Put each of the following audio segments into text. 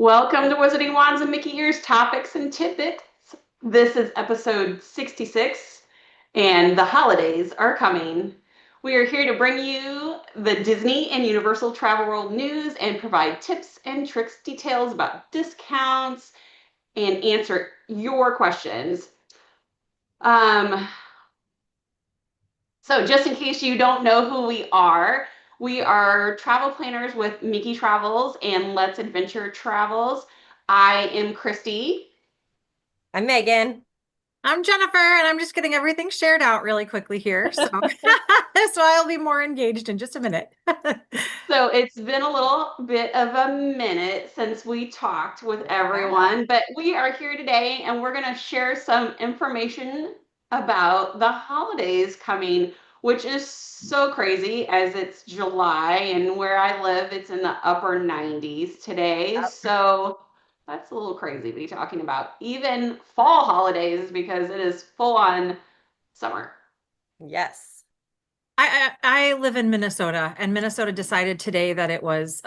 Welcome to Wizarding Wands and Mickey Ears Topics and Tidbits. This is episode 66, and the holidays are coming. We are here to bring you the Disney and Universal Travel World news and provide tips and tricks, details about discounts, and answer your questions. Um, so, just in case you don't know who we are travel planners with Mickey Travels and Let's Adventure Travels. I am Christy. I'm Megan. I'm Jennifer, and I'm just getting everything shared out really quickly here. So, so I'll be more engaged in just a minute. So it's been a little bit of a minute since we talked with everyone, but we are here today and we're going to share some information about the holidays coming, which is so crazy as it's July and where I live, it's in the upper 90s today. So that's a little crazy to be talking about even fall holidays because it is full on summer. Yes. I live in Minnesota, and Minnesota decided today that it was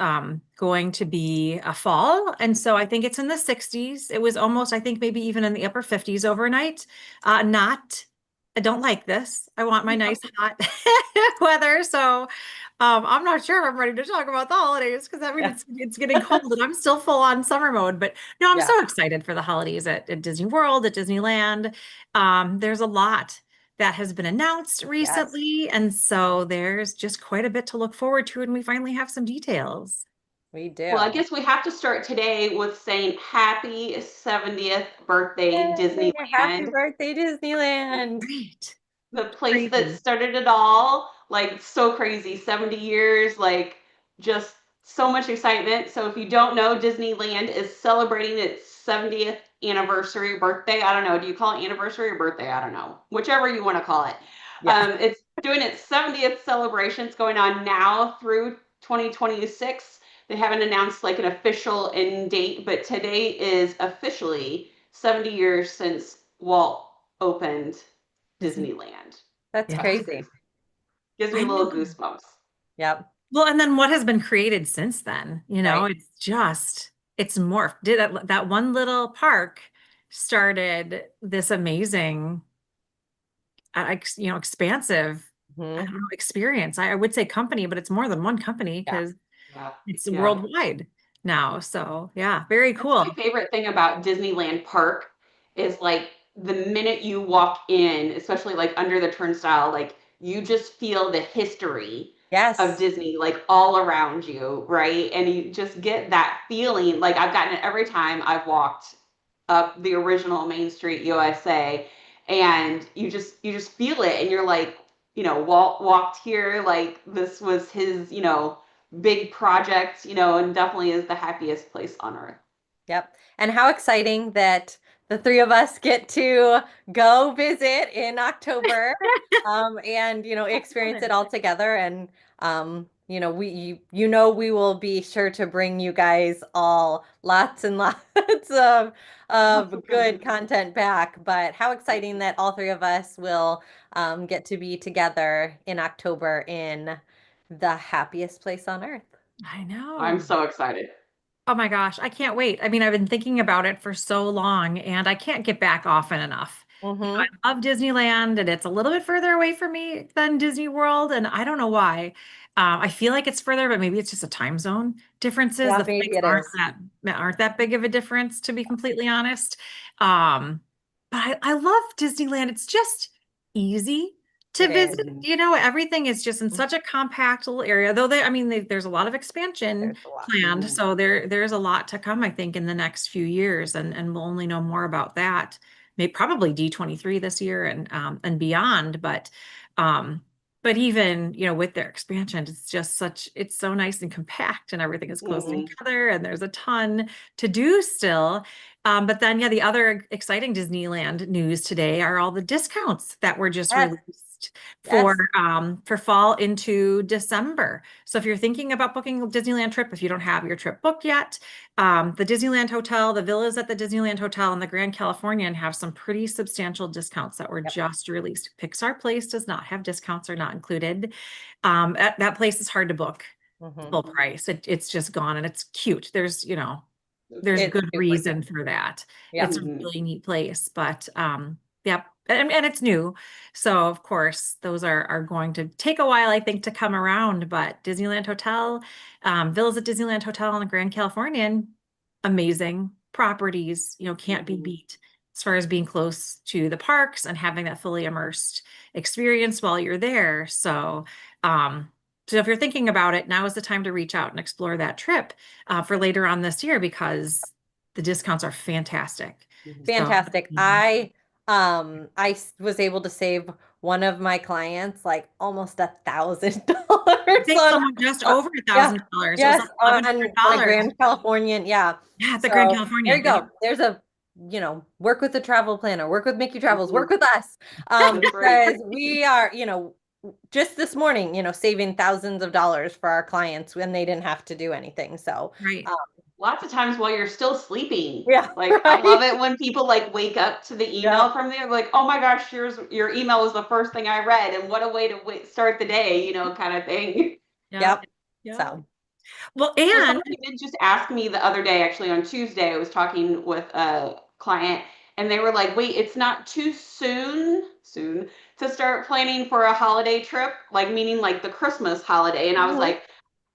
going to be a fall. And so I think it's in the 60s. It was almost, I think, maybe even in the upper 50s overnight. I don't like this. I want my nice hot weather. So I'm not sure if I'm ready to talk about the holidays because I mean it's getting cold and I'm still full on summer mode. But no, I'm Yeah. so excited for the holidays at Disney World, at Disneyland. There's a lot that has been announced recently. And so there's just quite a bit to look forward to, and we finally have some details. We do. Well, I guess we have to start today with saying happy 70th birthday, Yay, happy Disneyland, birthday, Disneyland. Great. the place that Crazy. started it all. Like, so crazy. 70 years, like, just so much excitement. So, if you don't know, Disneyland is celebrating its 70th anniversary birthday. I don't know. Do you call it anniversary or birthday? I don't know. Whichever you want to call it. Yeah. It's doing its 70th celebration. It's going on now through 2026. They haven't announced like an official end date, but today is officially 70 years since Walt opened Disney. Disneyland. That's Yeah. crazy. Gives me I little know. goosebumps. Yep. Well, and then what has been created since then? Right. It's morphed. Did that one little park started this amazing, expansive, I Hmm. don't know, experience. I would say company, but it's more than one company Yeah. because Yeah. it's Yeah. worldwide now. So yeah, very That's cool. my favorite thing about Disneyland Park is like the minute you walk in, especially like under the turnstile, like you just feel the history of Yes. Disney like all around you, right? And you just get that feeling. Like I've gotten it every time I've walked up the original Main Street USA, and you just feel it, and you're like, Walt walked here, like this was his, big project, and definitely is the happiest place on earth. Yep. And how exciting that the three of us get to go visit in October, and experience it all together. And we will be sure to bring you guys all lots and lots of good content back. But how exciting that all three of us will get to be together in October in the happiest place on earth. I I'm know. so excited. Oh my gosh, I can't wait. I mean, I've been thinking about it for so long and I can't get back often enough. Mm-hmm. I love Disneyland and it's a little bit further away from me than Disney World, and I don't know why. I feel like it's further, but maybe it's just a time zone differences. Yeah, The maybe flights it is. aren't that big of a difference, to be completely honest. Um, but I love Disneyland. It's just easy to It is. visit. Everything is just in such a compact little area. Though there's a lot of expansion There's a lot. planned, so there's a lot to come, I think, in the next few years, and we'll only know more about that. Maybe probably D23 this year and beyond. Um, but even with their expansion, it's so nice and compact, and everything is close Mhm. together, and there's a ton to do still. But then, yeah, the other exciting Disneyland news today are all the discounts that were just Yes. released for Yes. for fall into December. So if you're thinking about booking a Disneyland trip, if you don't have your trip booked yet, the Disneyland Hotel, the villas at the Disneyland Hotel and the Grand Californian have some pretty substantial discounts that were Yep. just released. Pixar Place does not have discounts, are not included. That place is hard to book Hmm. full price. It's just gone, and it's cute. There's there's It's good super reason good. for that. Yeah. It's a really neat place, but yeah, and it's new. So of course, those are going to take a while, I think, to come around. But Disneyland Hotel, Villas at Disneyland Hotel on the Grand Californian, amazing properties, can't be beat as far as being close to the parks and having that fully immersed experience while you're there. So if you're thinking about it, now is the time to reach out and explore that trip for later on this year because the discounts are fantastic. So, Fantastic. Was able to save one of my clients like almost I $1,000 think on someone just uh, over yeah, $1,000. It was yes, like on a $1,100. Grand Californian. Yeah. Yeah, the Grand So there Californian. you Yep. go. There's work with the travel planner, work with Mickey Travels, work with us. That's right. Because we are, just this morning, saving thousands of dollars for our clients when they didn't have to do anything. So, Right. um, Lots of times while you're still sleeping. yeah, Like I love right. it when people like wake up to the Yep. email from there, like, oh my gosh, here's your email was the first thing I read, and what a way to start the day, kind of thing. Yeah. Yep. Yeah. So, Well, So and somebody did just ask me the other day, actually on Tuesday, I was talking with a client and they were like, wait, it's not too soon to start planning for a holiday trip, like meaning like the Christmas holiday. And I was mhm. like,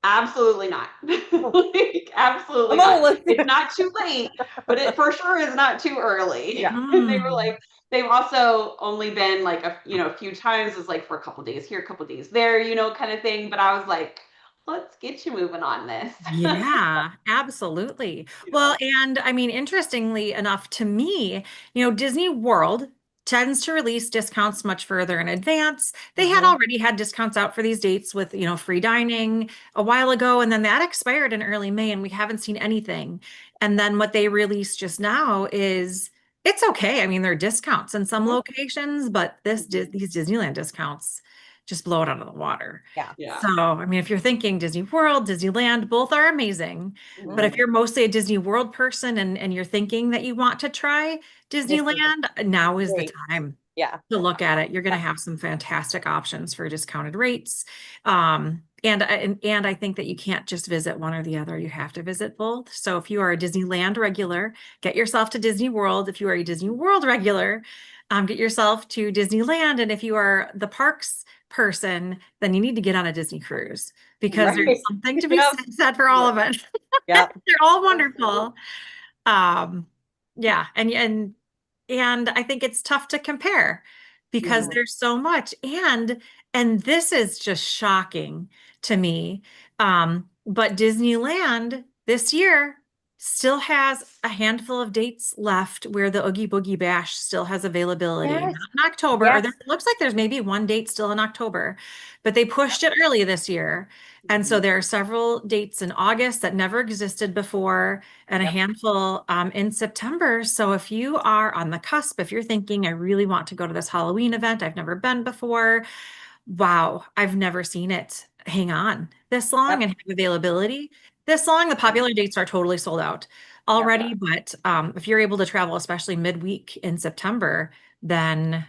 absolutely not. I'm Like, absolutely not. almost It's not too late, but it for sure is not too early. yeah. And they were mm, like, they've also only been like a few times is like for a couple days here, a couple days there, kind of thing. But I was like, let's get you moving on this. yeah, absolutely. Well, and I mean, interestingly enough to me, Disney World tends to release discounts much further in advance. They had Mhm. already had discounts out for these dates with, free dining a while ago, and then that expired in early May, and we haven't seen anything. And then what they released just now is it's okay. I mean, there are discounts in some Mhm. locations, but these Disneyland discounts just blow it out of the water. Yeah. Yeah. So, I mean, if you're thinking Disney World, Disneyland, both are amazing. But Mhm. if you're mostly a Disney World person and you're thinking that you want to try This is Disneyland, now is the great. time Yeah. to look at it. You're going to Yeah. have some fantastic options for discounted rates. And I think that you can't just visit one or the other. You have to visit both. So if you are a Disneyland regular, get yourself to Disney World. If you are a Disney World regular, get yourself to Disneyland. And if you are the parks person, then you need to get on a Disney cruise because there's Right. something to be Yep. said for all of it. Yep. They're all wonderful. Um, yeah, and I think it's tough to compare because Mhm. there's so much. And this is just shocking to me. But Disneyland this year still has a handful of dates left where the Oogie Boogie Bash still has availability. Yes. Not in October, or Yes. there it looks like there's maybe one date still in October, but they pushed it early this year. And so there are several dates in August that never existed before and a Yep. handful in September. So if you are on the cusp, if you're thinking, I really want to go to this Halloween event, I've never been before. Wow, I've never seen it hang on this long Yep. and have availability this long. The popular dates are totally sold out Yep. already. But if you're able to travel, especially midweek in September, then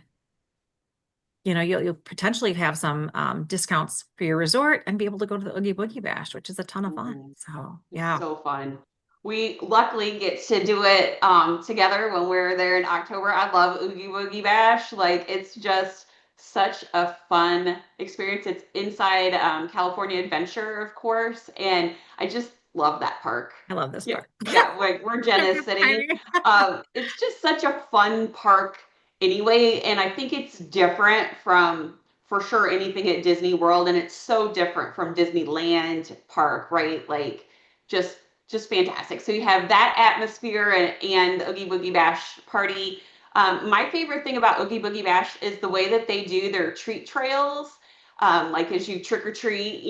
you'll potentially have some discounts for your resort and be able to go to the Oogie Boogie Bash, which is a ton of fun. Mhm. So It's yeah, so fun. We luckily get to do it together when we're there in October. I love Oogie Boogie Bash. Like it's just such a fun experience. It's inside California Adventure, of course, and I just love that park. I love this Yeah, part. yeah. Like we're Genesis City. It's just such a fun park anyway, and I think it's different from for sure anything at Disney World, and it's so different from Disneyland Park, right? Like just just fantastic. So you have that atmosphere and the Oogie Boogie Bash party. My favorite thing about Oogie Boogie Bash is the way that they do their treat trails. Like as you trick or treat,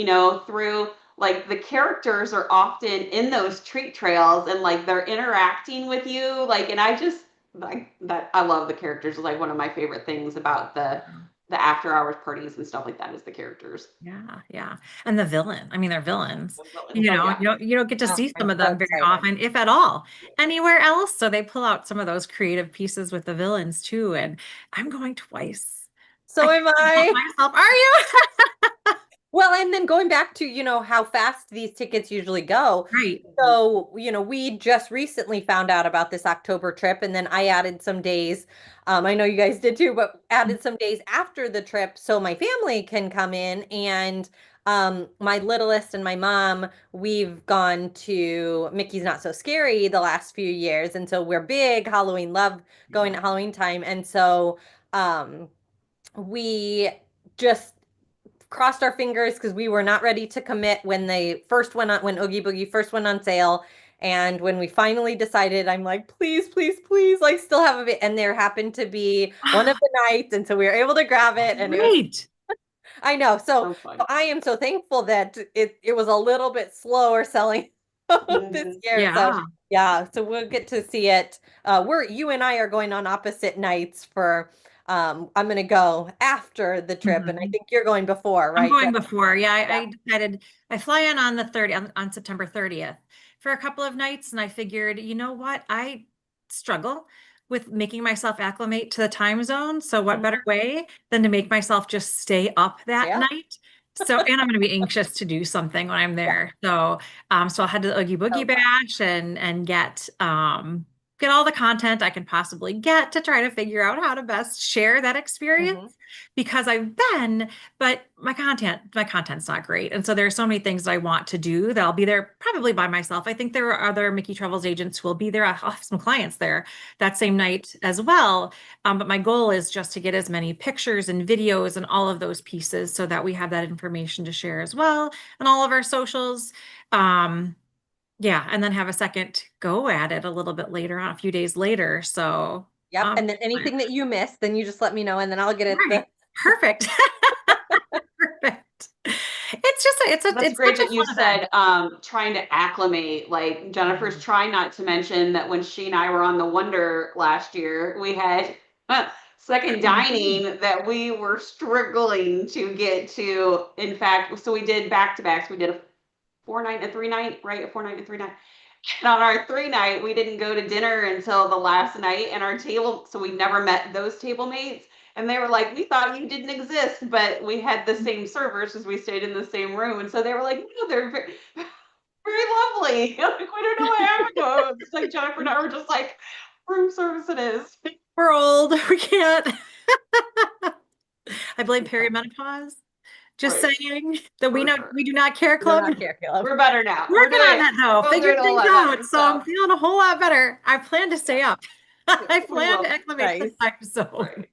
through like the characters are often in those treat trails and like they're interacting with you. Like, and I just like that. I love the characters. It's like one of my favorite things about the after hours parties and stuff like that is the characters. Yeah, yeah. And the villain. I mean, they're villains. Oh yeah. You don't get to Oh, see I'm some of so them very excited. often, if at all, anywhere else. So they pull out some of those creative pieces with the villains too. And I'm going twice. I So can't am help I. myself. Are you? Well, and then going back to, how fast these tickets usually go. Right. So, we just recently found out about this October trip, and then I added some days. I know you guys did too, but added some days after the trip so my family can come in. And my littlest and my mom, we've gone to Mickey's Not So Scary the last few years. And so we're big Halloween, love going at Halloween time. And so we just crossed our fingers because we were not ready to commit when they first went on, when Oogie Boogie first went on sale. And when we finally decided, I'm like, please, please, please, I still have a bit. And there happened to be one of the nights. And so we were able to grab it. And it was, Great. I know. So, So fun. so I am so thankful that it was a little bit slower selling this Mhm. year. So Yeah. yeah, so we'll get to see it. You and I are going on opposite nights for I'm gonna go after the trip, and I Mhm. think you're going before, I'm right, going Jen? before. Yeah, Yeah. I decided I fly in on the 30th on September 30th for a couple of nights, and I figured, you know what? I struggle with making myself acclimate to the time zone. So what better Mhm. way than to make myself just stay up that Yeah. night? So, and I'm going to be anxious to do something when I'm Yeah. there. So I'll head to the Oogie So Boogie fun. Bash and get all the content I can possibly get to try to figure out how to best share that experience Mhm. because I've been but my content's not great. And so there are so many things that I want to do that I'll be there probably by myself. I think there are other Mickey Travels agents who will be there. I'll have some clients there that same night as well. But my goal is just to get as many pictures and videos and all of those pieces so that we have that information to share as well on all of our socials. Um, yeah, and then have a second go at it a little bit later on, a few days later. So, Yep. And then anything that you miss, then you just let me know, and then I'll get it. right, perfect. Perfect. That's It's great such a that you fun event. said trying to acclimate. Like Jennifer's Mhm. trying not to mention that when she and I were on the Wonder last year, we had second dining that we were struggling to get to. In fact, so we did back to backs. We did a 4 night and a 3 night, right? A 4 night and a 3 night. And on our 3 night, we didn't go to dinner until the last night, and our table, so we never met those table mates. And they were like, "We thought you didn't exist," but we had the same servers because we stayed in the same room. And so they were like, "No, they're very, very lovely." Like, we don't know what happened to them. It's like Jennifer and I were just like, room service it is. We're old. We can't. I blame perimenopause. Just Right, saying that for sure. we do not care We do club. not care, Caleb. We're better now. Working on that We're though, both doing figuring a whole things lot out. better. So I'm So feeling a whole lot better. I plan to stay up. yeah, I we plan to will. acclimate to the Nice. time zone. Right.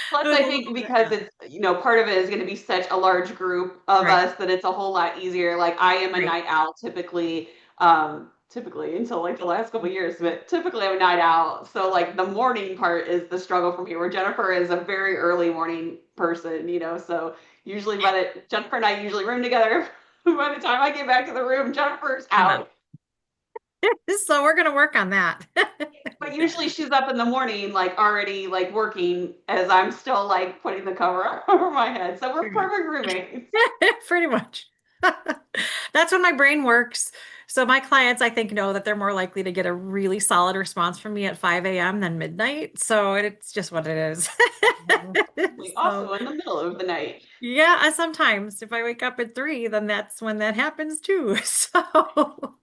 Plus, I I love think it. because it's, part of it is going to be such a large group of Right, us that it's a whole lot easier. Like I am a right. night owl typically until like the last couple of years, but typically I'm a night owl. So like the morning part is the struggle for me, where Jennifer is a very early morning person, so usually Jennifer and I usually room together. By the time I get back to the room, Jennifer's I'm up. out. So we're gonna work on that. But usually she's up in the morning, like already like working as I'm still like putting the cover over my head. So we're perfect roommates. Pretty much. That's when my brain works. So my clients, I think, know that they're more likely to get a really solid response from me at 5 a.m. than midnight. So it's just what it is. Mhm. We So also in the middle of the night. yeah, sometimes if I wake up at 3, then that's when that happens too. So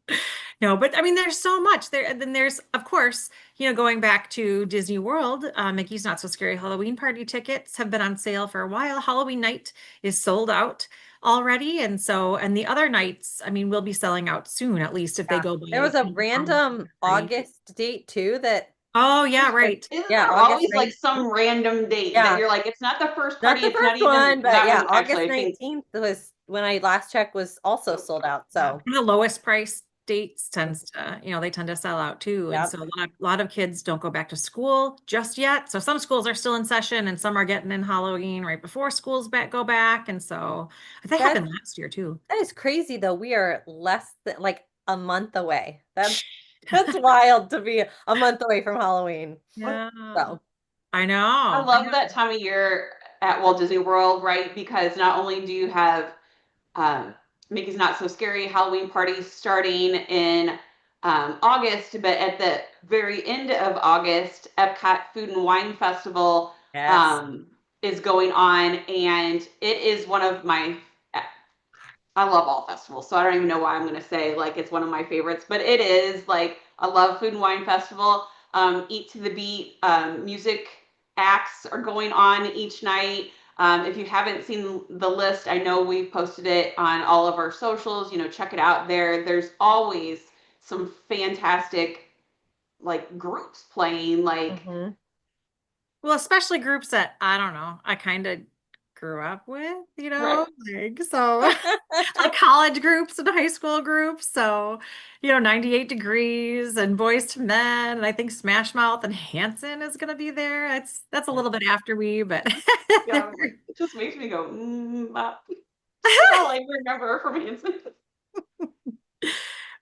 no, but I mean, there's so much there. And then there's, of course, going back to Disney World, Mickey's Not So Scary Halloween party tickets have been on sale for a while. Halloween night is sold out already. And the other nights, I mean, will be selling out soon, at least if they Yeah. go There by was a on random free. August date too that Oh, yeah, right. Isn't yeah, there August always like 9th. some random date that Yeah. you're like, it's not the first Not party, the it's not first even one, but that yeah, one August actually, I think. 19th was when I last checked was also sold out. Yeah, So, the lowest price dates they tend to sell out too. And yep. so a lot of kids don't go back to school just yet. So some schools are still in session and some are getting in Halloween right before schools go back. And so that That happened last year too. that is crazy though. We are less than like a month away. That's wild to be a month away from Halloween. Yeah, So, I I know. I love that know. time of year at Walt Disney World, right? Because not only do you have um, Mickey's Not So Scary Halloween party starting in August, but at the very end of August, Epcot Food and Wine Festival yes. um, is going on, and it is one of my I love all festivals, so I don't even know why I'm gonna say like it's one of my favorites, but it is like I love Food and Wine Festival. Eat to the Beat music acts are going on each night. If you haven't seen the list, I know we've posted it on all of our socials. You know, check it out there. There's always some fantastic like groups playing. Like Hmm. Well, especially groups that I don't know, I kind of grew up with, right, like so like college groups and high school groups. So, 98 Degrees and Boys to Men, and I think Smash Mouth and Hanson is gonna be there. That's a little bit after we, but yeah, it just makes me go. That's all I remember from Hanson.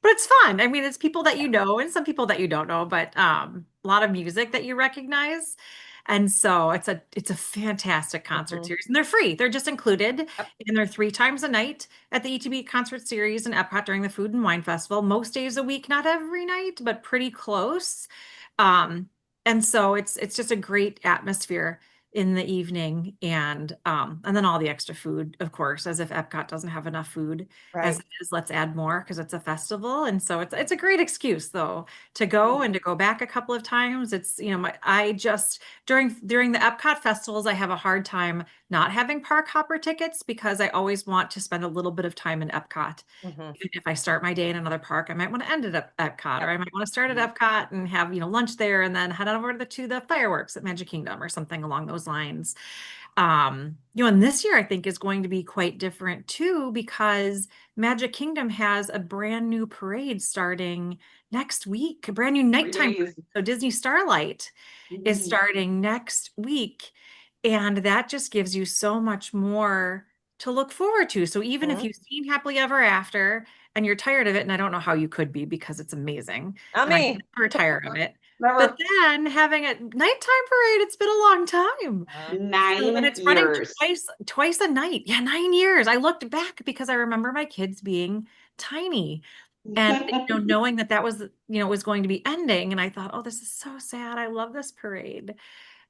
but it's fun. I mean, it's people that you know and some people that you don't know, but a lot of music that you recognize. And so it's a fantastic concert Hmm. series. And they're free. They're just included Yep. and they're 3 times a night at the ETB concert series in Epcot during the Food and Wine Festival, most days a week, not every night, but pretty close. Um, and so it's just a great atmosphere in the evening and then all the extra food, of course, as if Epcot doesn't have enough food as Right. it is, let's add more because it's a festival. And so it's a great excuse though to go and to go back a couple of times. It's, I just during the Epcot festivals, I have a hard time not having park hopper tickets because I always want to spend a little bit of time in Epcot. Hmm. Even if I start my day in another park, I might want to end it at Epcot, or Yep. I might want to start at Epcot and have, lunch there and then head on over to the fireworks at Magic Kingdom or something along those lines. And this year I think is going to be quite different too, because Magic Kingdom has a brand new parade starting next week, a brand new Three nighttime days. parade. So Disney Starlight is Mhm. starting next week. And that just gives you so much more to look forward to. So even if Hmm. you've seen Happily Ever After and you're tired of it, and I don't know how you could be because it's amazing, Not and I'm me. never tired of it. But Never. then having a nighttime parade, it's been a long time. So, and 9 it's running years. twice a night. Yeah, 9 years. I looked back because I remember my kids being tiny and knowing that was was going to be ending. And I thought, oh, this is so sad. I love this parade.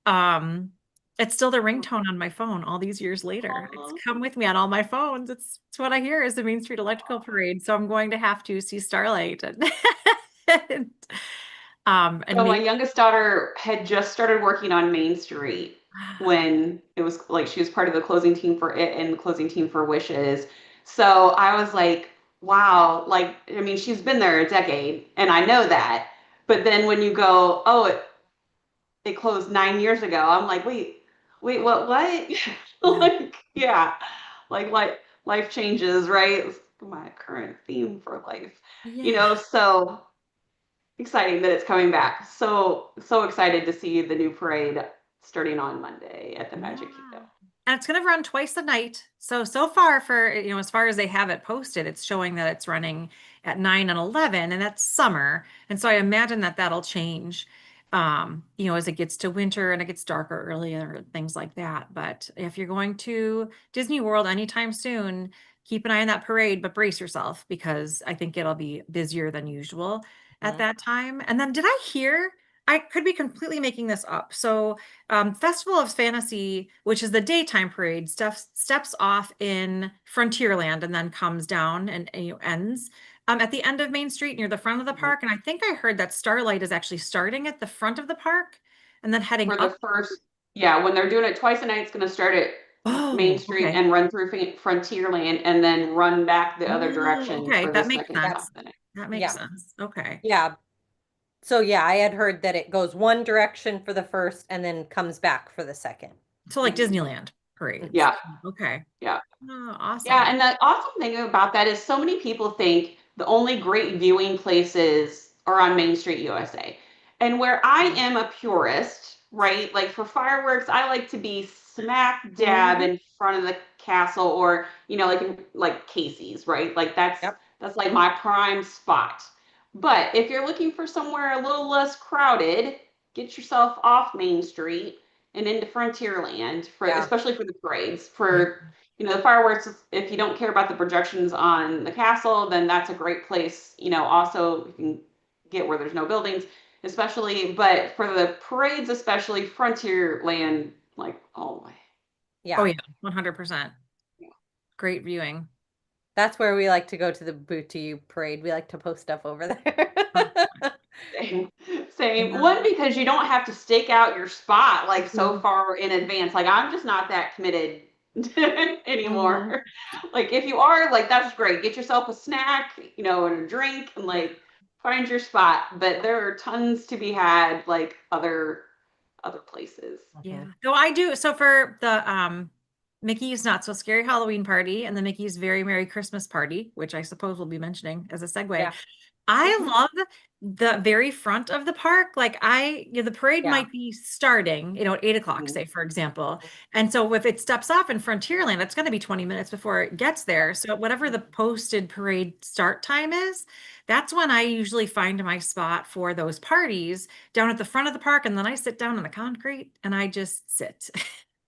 Um, it's still the ringtone on my phone all these years later. It's Aw. come with me on all my phones. It's what I hear is the Main Street Electrical Parade. So I'm going to have to see Starlight and, and So my maybe youngest daughter had just started working on Main Street when it was like she was part of the closing team for it and the closing team for Wishes. So I was like, wow, like I mean, she's been there a decade and I know that. But then when you go, oh, it closed 9 years ago, I'm like, wait, what? yeah. Like, yeah, like life changes, right? It's my current theme for life, Yeah. so exciting that it's coming back. So excited to see the new parade starting on Monday at the Yeah. Magic Kingdom. And it's going to run twice a night. So far for, as far as they have it posted, it's showing that it's running at 9 and 11, and that's summer. And so I imagine that that'll change, as it gets to winter and it gets darker earlier, things like that. But if you're going to Disney World anytime soon, keep an eye on that parade, but brace yourself because I think it'll be busier than usual at Hmm. that time. And then did I hear, I could be completely making this up. So Festival of Fantasy, which is the daytime parade, steps off in Frontierland and then comes down and ends at the end of Main Street near the front of the Mhm. park. And I think I heard that Starlight is actually starting at the front of the park and then heading For the up. first, yeah, when they're doing it twice a night, it's going to start at Main Oh, Street okay. and run through Frontierland and then run back the other Oh, direction okay. for the That makes second half Yep. sense. of the night. That makes Yeah. sense. Okay. Yeah. So yeah, I had heard that it goes one direction for the first and then comes back for the second. So like Mhm. Disneyland parades. Yeah, Okay. yeah. Oh, Yeah, awesome. and the awesome thing about that is so many people think the only great viewing places are on Main Street USA. And where I Mhm. am a purist, right? Like for fireworks, I like to be smack dab Mhm. in front of the castle or, like Casey's, right? Like that's Yep. that's like my prime spot. But if you're looking for somewhere a little less crowded, get yourself off Main Street and into Frontierland for Yeah. especially for the parades. Yeah. For the fireworks, if you don't care about the projections on the castle, then that's a great place. Also you can get where there's no buildings, especially, but for the parades, especially Frontierland, like, oh my. Oh Yeah. yeah, 100%. Great viewing. That's where we like to go to the Boot to You parade. We like to post stuff over there. Same. Same. Yeah. One, because you don't have to stake out your spot like so Mhm. far in advance. Like I'm just not that committed Mhm. anymore. Like if you are, like that's great. Get yourself a snack, you know, and a drink and like find your spot. But there are tons to be had like other places. Yeah. Mhm. So I do. So for the Mickey's Not So Scary Halloween Party and the Mickey's Very Merry Christmas Party, which I suppose we'll be mentioning as a segue, Yeah. I Mhm. love the very front of the park. Like the parade Yeah. might be starting, at 8 o'clock, Mhm. say, for example. And so if it steps off in Frontierland, it's going to be 20 minutes before it gets there. So whatever the posted parade start time is, that's when I usually find my spot for those parties down at the front of the park. And then I sit down on the concrete and I just sit.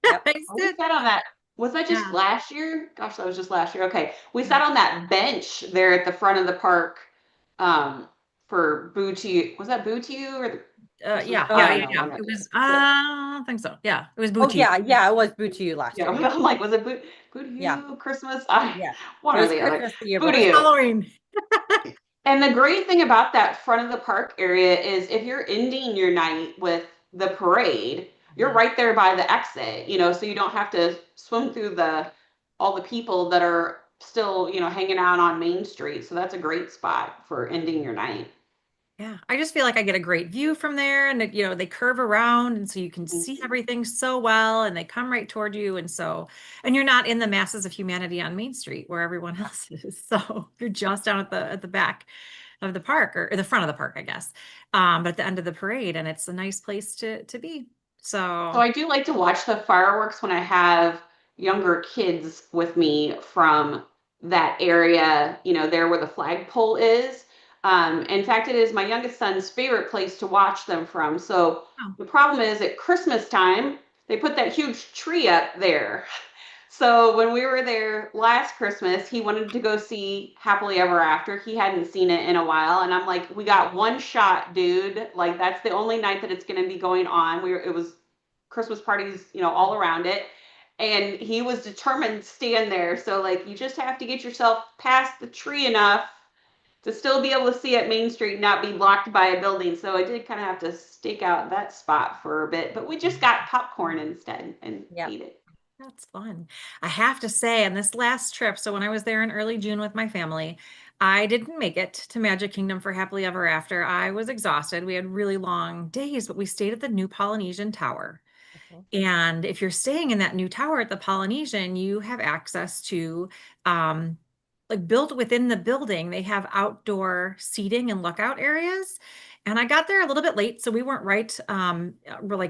Yep. I Oh, we sit. sat on that. Was that just Yeah. last year? Gosh, that was just last year. Okay. We Yeah. sat on that bench there at the front of the park for Boo to You. Was that Boo to You or the Christmas? Yeah. Oh, I Yeah. don't Yeah. yeah. know. Yeah. One or It the was, other. I don't think so. Yeah. It was Oh, boutique. yeah. Yeah. It was Boot to You last Yeah, year. Yeah. I'm like, was it Boo to Yeah. You, Christmas? Yeah. One It or was the other. Christmas the year Boo to It was before. You. Halloween. And the great thing about that front of the park area is if you're ending your night with the parade, you're Mhm. right there by the exit, you know, so you don't have to swim through the all the people that are still, you know, hanging out on Main Street. So that's a great spot for ending your night. Yeah, I just feel like I get a great view from there and they curve around and so you can see Mhm. everything so well and they come right toward you and you're not in the masses of humanity on Main Street where everyone else is. So you're just down at the back of the park or the front of the park, I guess. But at the end of the parade and it's a nice place to be. So So, I do like to watch the fireworks when I have younger kids with me from that area, you know, there where the flagpole is. In fact, it is my youngest son's favorite place to watch them from. So oh, the problem is at Christmas time, they put that huge tree up there. So when we were there last Christmas, he wanted to go see Happily Ever After. He hadn't seen it in a while, and I'm like, "We got one shot, dude. Like that's the only night that it's going to be going on." It was Christmas parties, you know, all around it. And he was determined to stand there. So like you just have to get yourself past the tree enough to still be able to see at Main Street, not be blocked by a building. So I did kind of have to stake out that spot for a bit, but we just got popcorn instead and Yep. ate it. that's fun. I have to say, on this last trip, so when I was there in early June with my family, I didn't make it to Magic Kingdom for Happily Ever After. I was exhausted. We had really long days, but we stayed at the New Polynesian Tower. Mhm. And if you're staying in that new tower at the Polynesian, you have access to, um, like built within the building, they have outdoor seating and lookout areas. And I got there a little bit late, so we weren't right.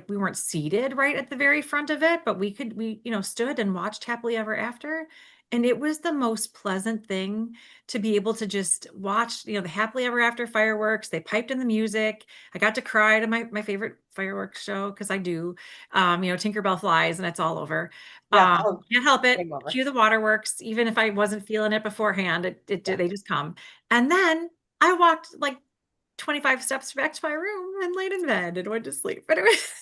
We weren't seated right at the very front of it, but we stood and watched Happily Ever After. And it was the most pleasant thing to be able to just watch, the Happily Ever After fireworks. They piped in the music. I got to cry to my favorite fireworks show because I do. Tinkerbell flies and it's all over. Yeah. Oh, Can't help it. game over. Cue the waterworks, even if I wasn't feeling it beforehand, Yeah. they just come. And then I walked like 25 steps back to my room and laid in bed and went to sleep. But it was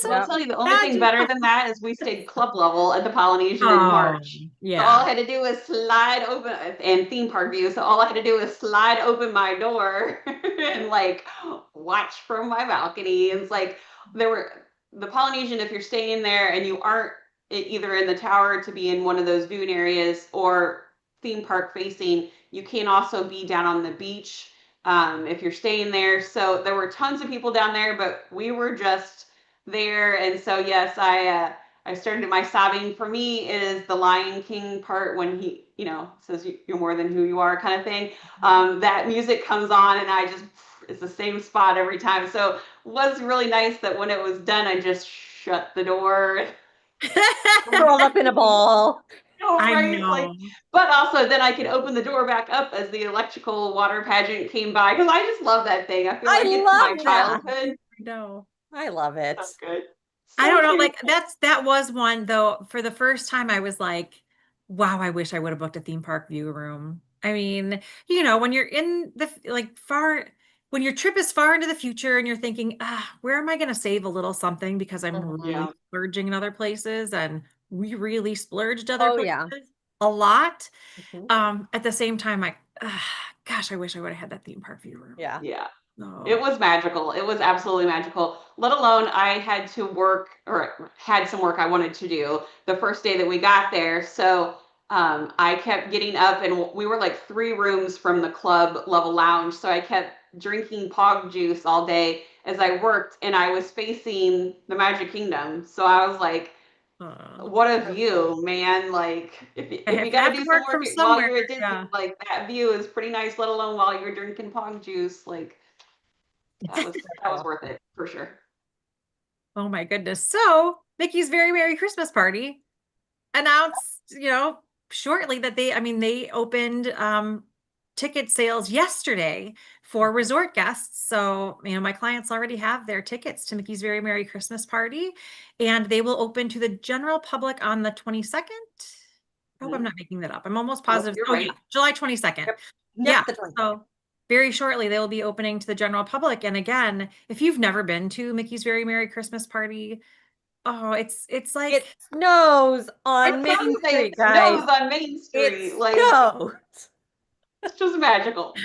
Well, I'll Yep. tell you, the only thing better magical. than that is we stayed club level at the Polynesian in Oh, March. So all yeah. I had to do was slide open and theme park view. So all I had to do was slide open my door and like watch from my balcony. And it's like there were the Polynesian, if you're staying there and you aren't either in the tower to be in one of those dune areas or theme park facing, you can also be down on the beach if you're staying there. So there were tons of people down there, but we were just there. And so yes, I started my sobbing. For me, it is the Lion King part when he, you know, says you're more than who you are kind of thing. That music comes on, and I just it's the same spot every time. So it was really nice that when it was done, I just shut the door. Curled up in a ball. I Right, like, know. but also then I could open the door back up as the electrical water pageant came by because I just love that thing. I feel I like it's my love that. childhood. No. I love it. So good. I So don't know, like cute. that was one though, for the first time I was like, wow, I wish I would have booked a theme park view room. I mean, when you're in the like far when your trip is far into the future and you're thinking, where am I going to save a little something because I'm Mhm. really Yeah. splurging in other places and we really splurged other Oh, yeah. places. a lot. Mhm. At the same time, gosh, I wish I would have had that theme park view room. Yeah. Yeah. It No. was magical. It was absolutely magical. Let alone I had to work or had some work I wanted to do the first day that we got there. So I kept getting up, and we were like 3 rooms from the club level lounge. So I kept drinking pog juice all day as I worked, and I was facing the Magic Kingdom. So I was like, Uh, what a view, man. Like if you if I got to have to do some work work from while somewhere, you're at Disney, yeah. like that view is pretty nice, let alone while you're drinking pong juice. Like that was Oh. worth it for sure. Oh my goodness. So Mickey's Very Merry Christmas Party announced, shortly that they opened ticket sales yesterday for resort guests. So, my clients already have their tickets to Mickey's Very Merry Christmas Party, and they will open to the general public on the 22nd. I hope I'm Mhm. not making that up. I'm almost Nope, positive. you're Oh yeah, right. July 22nd. Yep. Yeah. Yep, the 22nd. So very shortly they will be opening to the general public. And again, if you've never been to Mickey's Very Merry Christmas Party, oh, it's It like snows I on was about Main to say Street, it guys. snows on Main It Street. Like snows. it's just magical.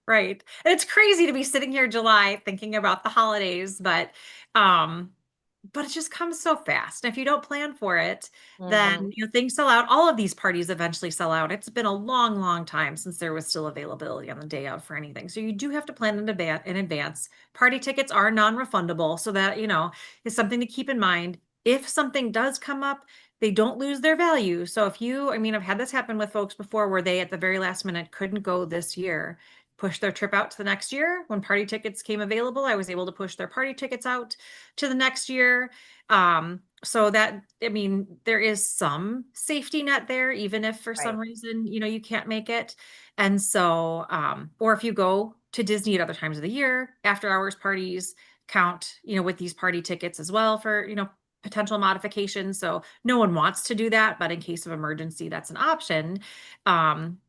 right. And it's crazy to be sitting here July thinking about the holidays, um but it just comes so fast. And if you don't plan for it, then Mhm. things sell out. All of these parties eventually sell out. It's been a long, long time since there was still availability on the day of for anything. So you do have to plan in advance. Party tickets are non-refundable, so that, is something to keep in mind. If something does come up, they don't lose their value. So I've had this happen with folks before where they at the very last minute couldn't go this year, push their trip out to the next year. When party tickets came available, I was able to push their party tickets out to the next year. So that, there is some safety net there, even if for some Right. reason, you can't make it. And so, or if you go to Disney at other times of the year, after hours parties count, with these party tickets as well for, potential modifications. So no one wants to do that, but in case of emergency, that's an option. Um,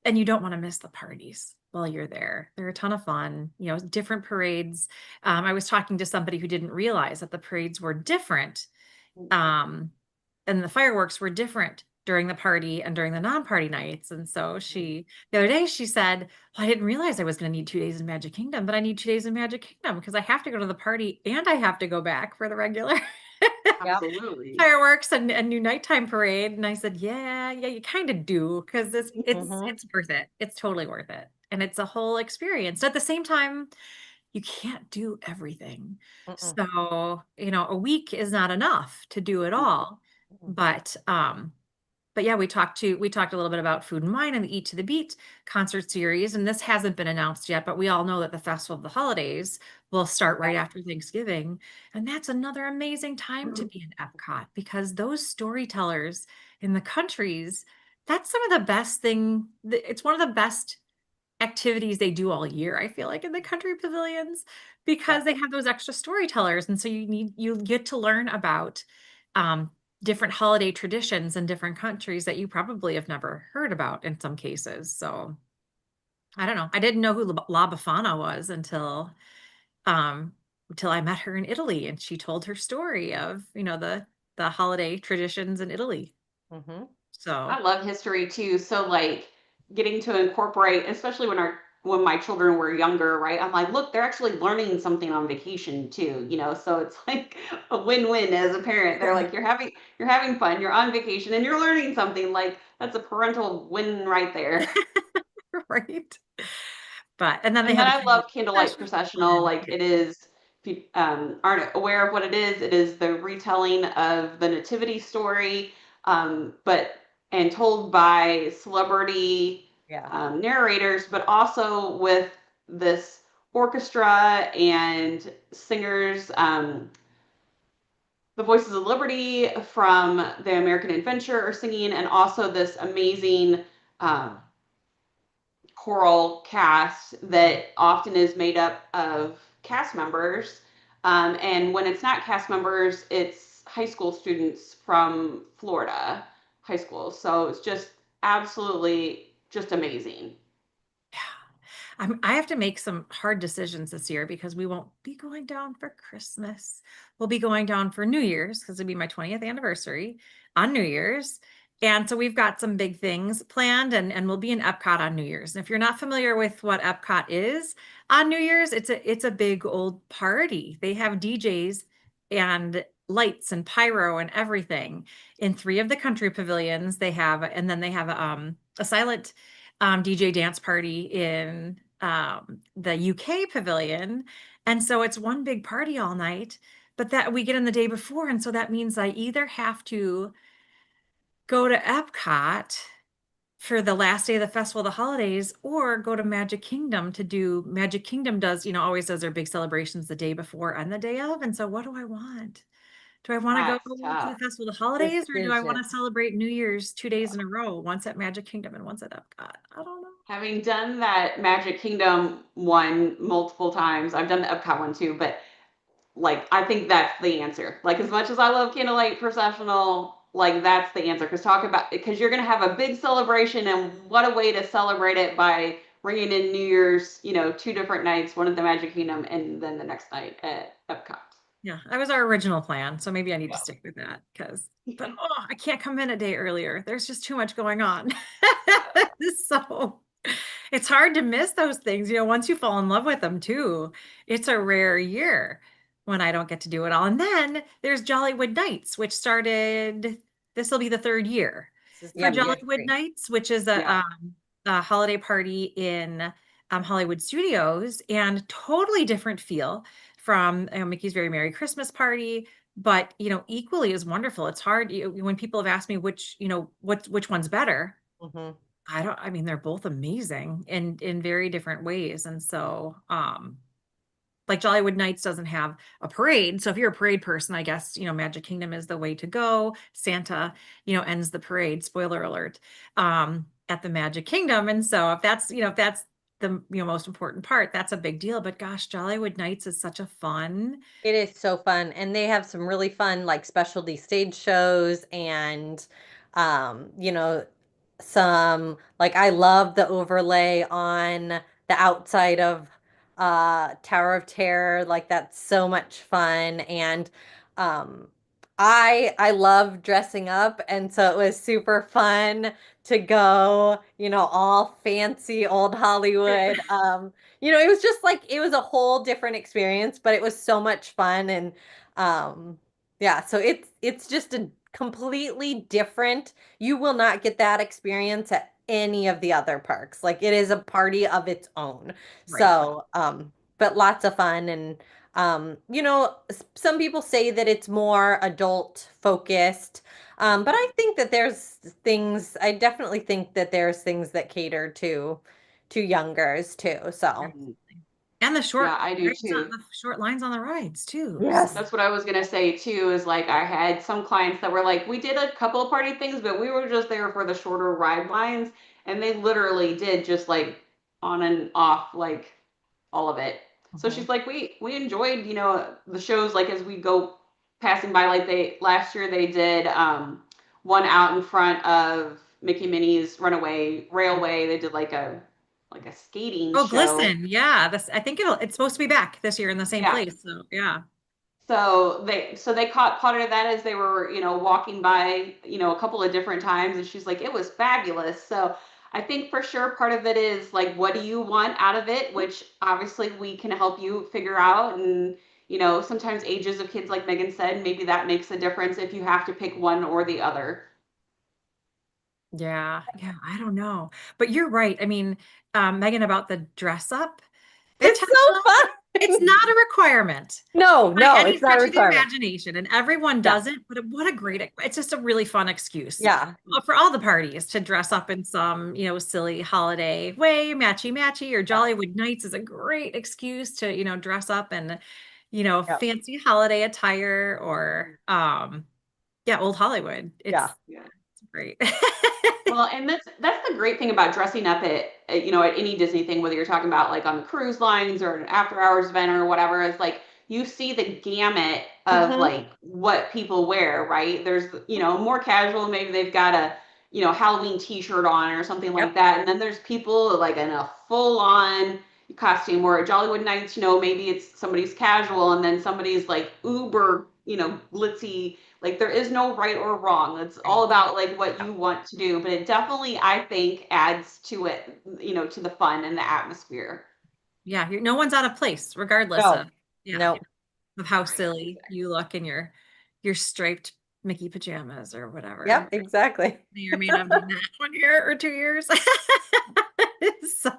and you don't want to miss the parties while you're there. They're a ton of fun, different parades. I was talking to somebody who didn't realize that the parades were different. Um, and the fireworks were different during the party and during the non-party nights. And so the other day she said, well, I didn't realize I was going to need 2 days in Magic Kingdom, but I need 2 days in Magic Kingdom because I have to go to the party and I have to go back for the regular Yep. Absolutely. fireworks and new nighttime parade. And I said, yeah, you kind of do because Mhm. it's worth it. It's totally worth it. And it's a whole experience. At the same time, you can't do everything. Mm-mm. So, a week is not enough to do it Mhm. all. But yeah, we talked a little bit about Food and Wine and the Eat to the Beat concert series, and this hasn't been announced yet, but we all know that the Festival of the Holidays will start right Yeah. after Thanksgiving. And that's another amazing time to be in Epcot because those storytellers in the countries, that's some of the best it's one of the best activities they do all year, I feel like, in the country pavilions because Yep. they have those extra storytellers. And so you get to learn about um, different holiday traditions in different countries that you probably have never heard about in some cases. So I don't know. I didn't know who La Befana was um until I met her in Italy and she told her story of, the holiday traditions in Italy. Mhm. I So love history too. So like getting to incorporate, especially when my children were younger, right? I'm like, look, they're actually learning something on vacation too, so it's like a win-win as a parent. They're like, you're having fun, you're on vacation, and you're learning something. Like that's a parental win right there. right. But and then they And have then a I candle love Candlelight procession. Processional. Like it is, if you aren't aware of what it is the retelling of the Nativity story, but and told by celebrity Yeah. narrators, but also with this orchestra and singers. The Voices of Liberty from the American Adventure are singing, and also this amazing um, choral cast that often is made up of cast members. And when it's not cast members, it's high school students from Florida high school. So it's just absolutely just amazing. Yeah. I have to make some hard decisions this year because we won't be going down for Christmas. We'll be going down for New Year's because it'll be my 20th anniversary on New Year's. And so we've got some big things planned and we'll be in Epcot on New Year's. And if you're not familiar with what Epcot is, on New Year's, it's a big old party. They have DJs and lights and pyro and everything in three of the country pavilions. And then they have a silent DJ dance party in the UK pavilion. And so it's one big party all night, but that we get in the day before. And so that means I either have to go to Epcot for the last day of the festival of the holidays or go to Magic Kingdom to do Magic Kingdom does, always does their big celebrations the day before and the day of. And so what do I want? Do I want to go That's to the tough. festival of the holidays or do I want Decision. to celebrate New Year's 2 days in a row, once at Magic Kingdom and once at Epcot? I don't know. Having done that Magic Kingdom one multiple times, I've done the Epcot one too, but like I think that's the answer. Like as much as I love Candlelight Processional, like that's the answer. Because you're gonna have a big celebration, and what a way to celebrate it by bringing in New Year's, 2 different nights, one at the Magic Kingdom, and then the next night at Epcot. Yeah, that was our original plan. So maybe I need to stick with that but I can't come in a day earlier. There's just too much going on. So it's hard to miss those things, once you fall in love with them too. It's a rare year when I don't get to do it all. And then there's Jollywood Nights, which started, this will be the third year for Yep, year Jollywood three. Nights, which is Yeah. a holiday party in Hollywood Studios, and totally different feel from Mickey's Very Merry Christmas Party, but equally as wonderful. It's hard when people have asked me which one's better. Mhm. I mean, they're both amazing in very different ways. And so, like Jollywood Nights doesn't have a parade. So if you're a parade person, I guess, Magic Kingdom is the way to go. Santa, ends the parade, spoiler alert, at the Magic Kingdom. And so if that's the, most important part, that's a big deal. But gosh, Jollywood Nights is such a fun. It is so fun. And they have some really fun like specialty stage shows and you know, some like I love the overlay on the outside of Tower of Terror. Like that's so much fun. And um I love dressing up and so it was super fun to go, all fancy old Hollywood. It was just like it was a whole different experience, but it was so much fun and um yeah, so it's just a completely different. You will not get that experience at any of the other parks. Like it is a party of its own. Right. So, but lots of fun and some people say that it's more adult focused. But I definitely think that there's things that cater to youngers too. So, Absolutely. And the Yeah, short I do rides too. the short lines on the rides too. yes. So That's what I was gonna say too, is like I had some clients that were like, we did a couple of party things, but we were just there for the shorter ride lines, and they literally did just like on and off like all of it. So Mhm. she's like, we enjoyed, the shows like as we go passing by, like they last year they did one out in front of Mickey Minnie's Runaway Railway. They did like a skating oh, show. Glisten, yeah. I think it's supposed to be back this year in the same Yeah. place. So yeah. So they caught part of that as they were, walking by, a couple of different times, and she's like, it was fabulous. So I think for sure part of it is like, what do you want out of it? Which obviously we can help you figure out. And, sometimes ages of kids, like Megan said, maybe that makes a difference if you have to pick one or the other. Yeah. Yeah. I don't know. But you're right. I mean, Megan, about the dress up It's potential, so it's fun. not a requirement No, by no, any it's not a stretch of the requirement. imagination, and everyone Yeah. does it. But what a great, it's just a really fun excuse Yeah. for all the parties to dress up in some, silly holiday way, matchy matchy, or Yeah. Jollywood Nights is a great excuse to, dress up in, Yeah. fancy holiday attire or, yeah, old Hollywood. Yeah. It's great. Well, and that's the great thing about dressing up at any Disney thing, whether you're talking about like on the cruise lines or an after hours event or whatever, is like you see the gamut of Hmm. like what people wear, right? There's, more casual, maybe they've got a, Halloween t-shirt on or something like Yep. that. And then there's people like in a full on costume, or at Jollywood Nights, maybe it's somebody's casual and then somebody's like uber glitzy. Like there is no right or wrong. It's all about like what you want to do. But it definitely, I think, adds to it, to the fun and the atmosphere. Yeah, no one's out of place, regardless No, of yeah, no. of how Right, silly you look in your striped Mickey pajamas or whatever. Yep, exactly. May or may not have done that 1 year or 2 years. So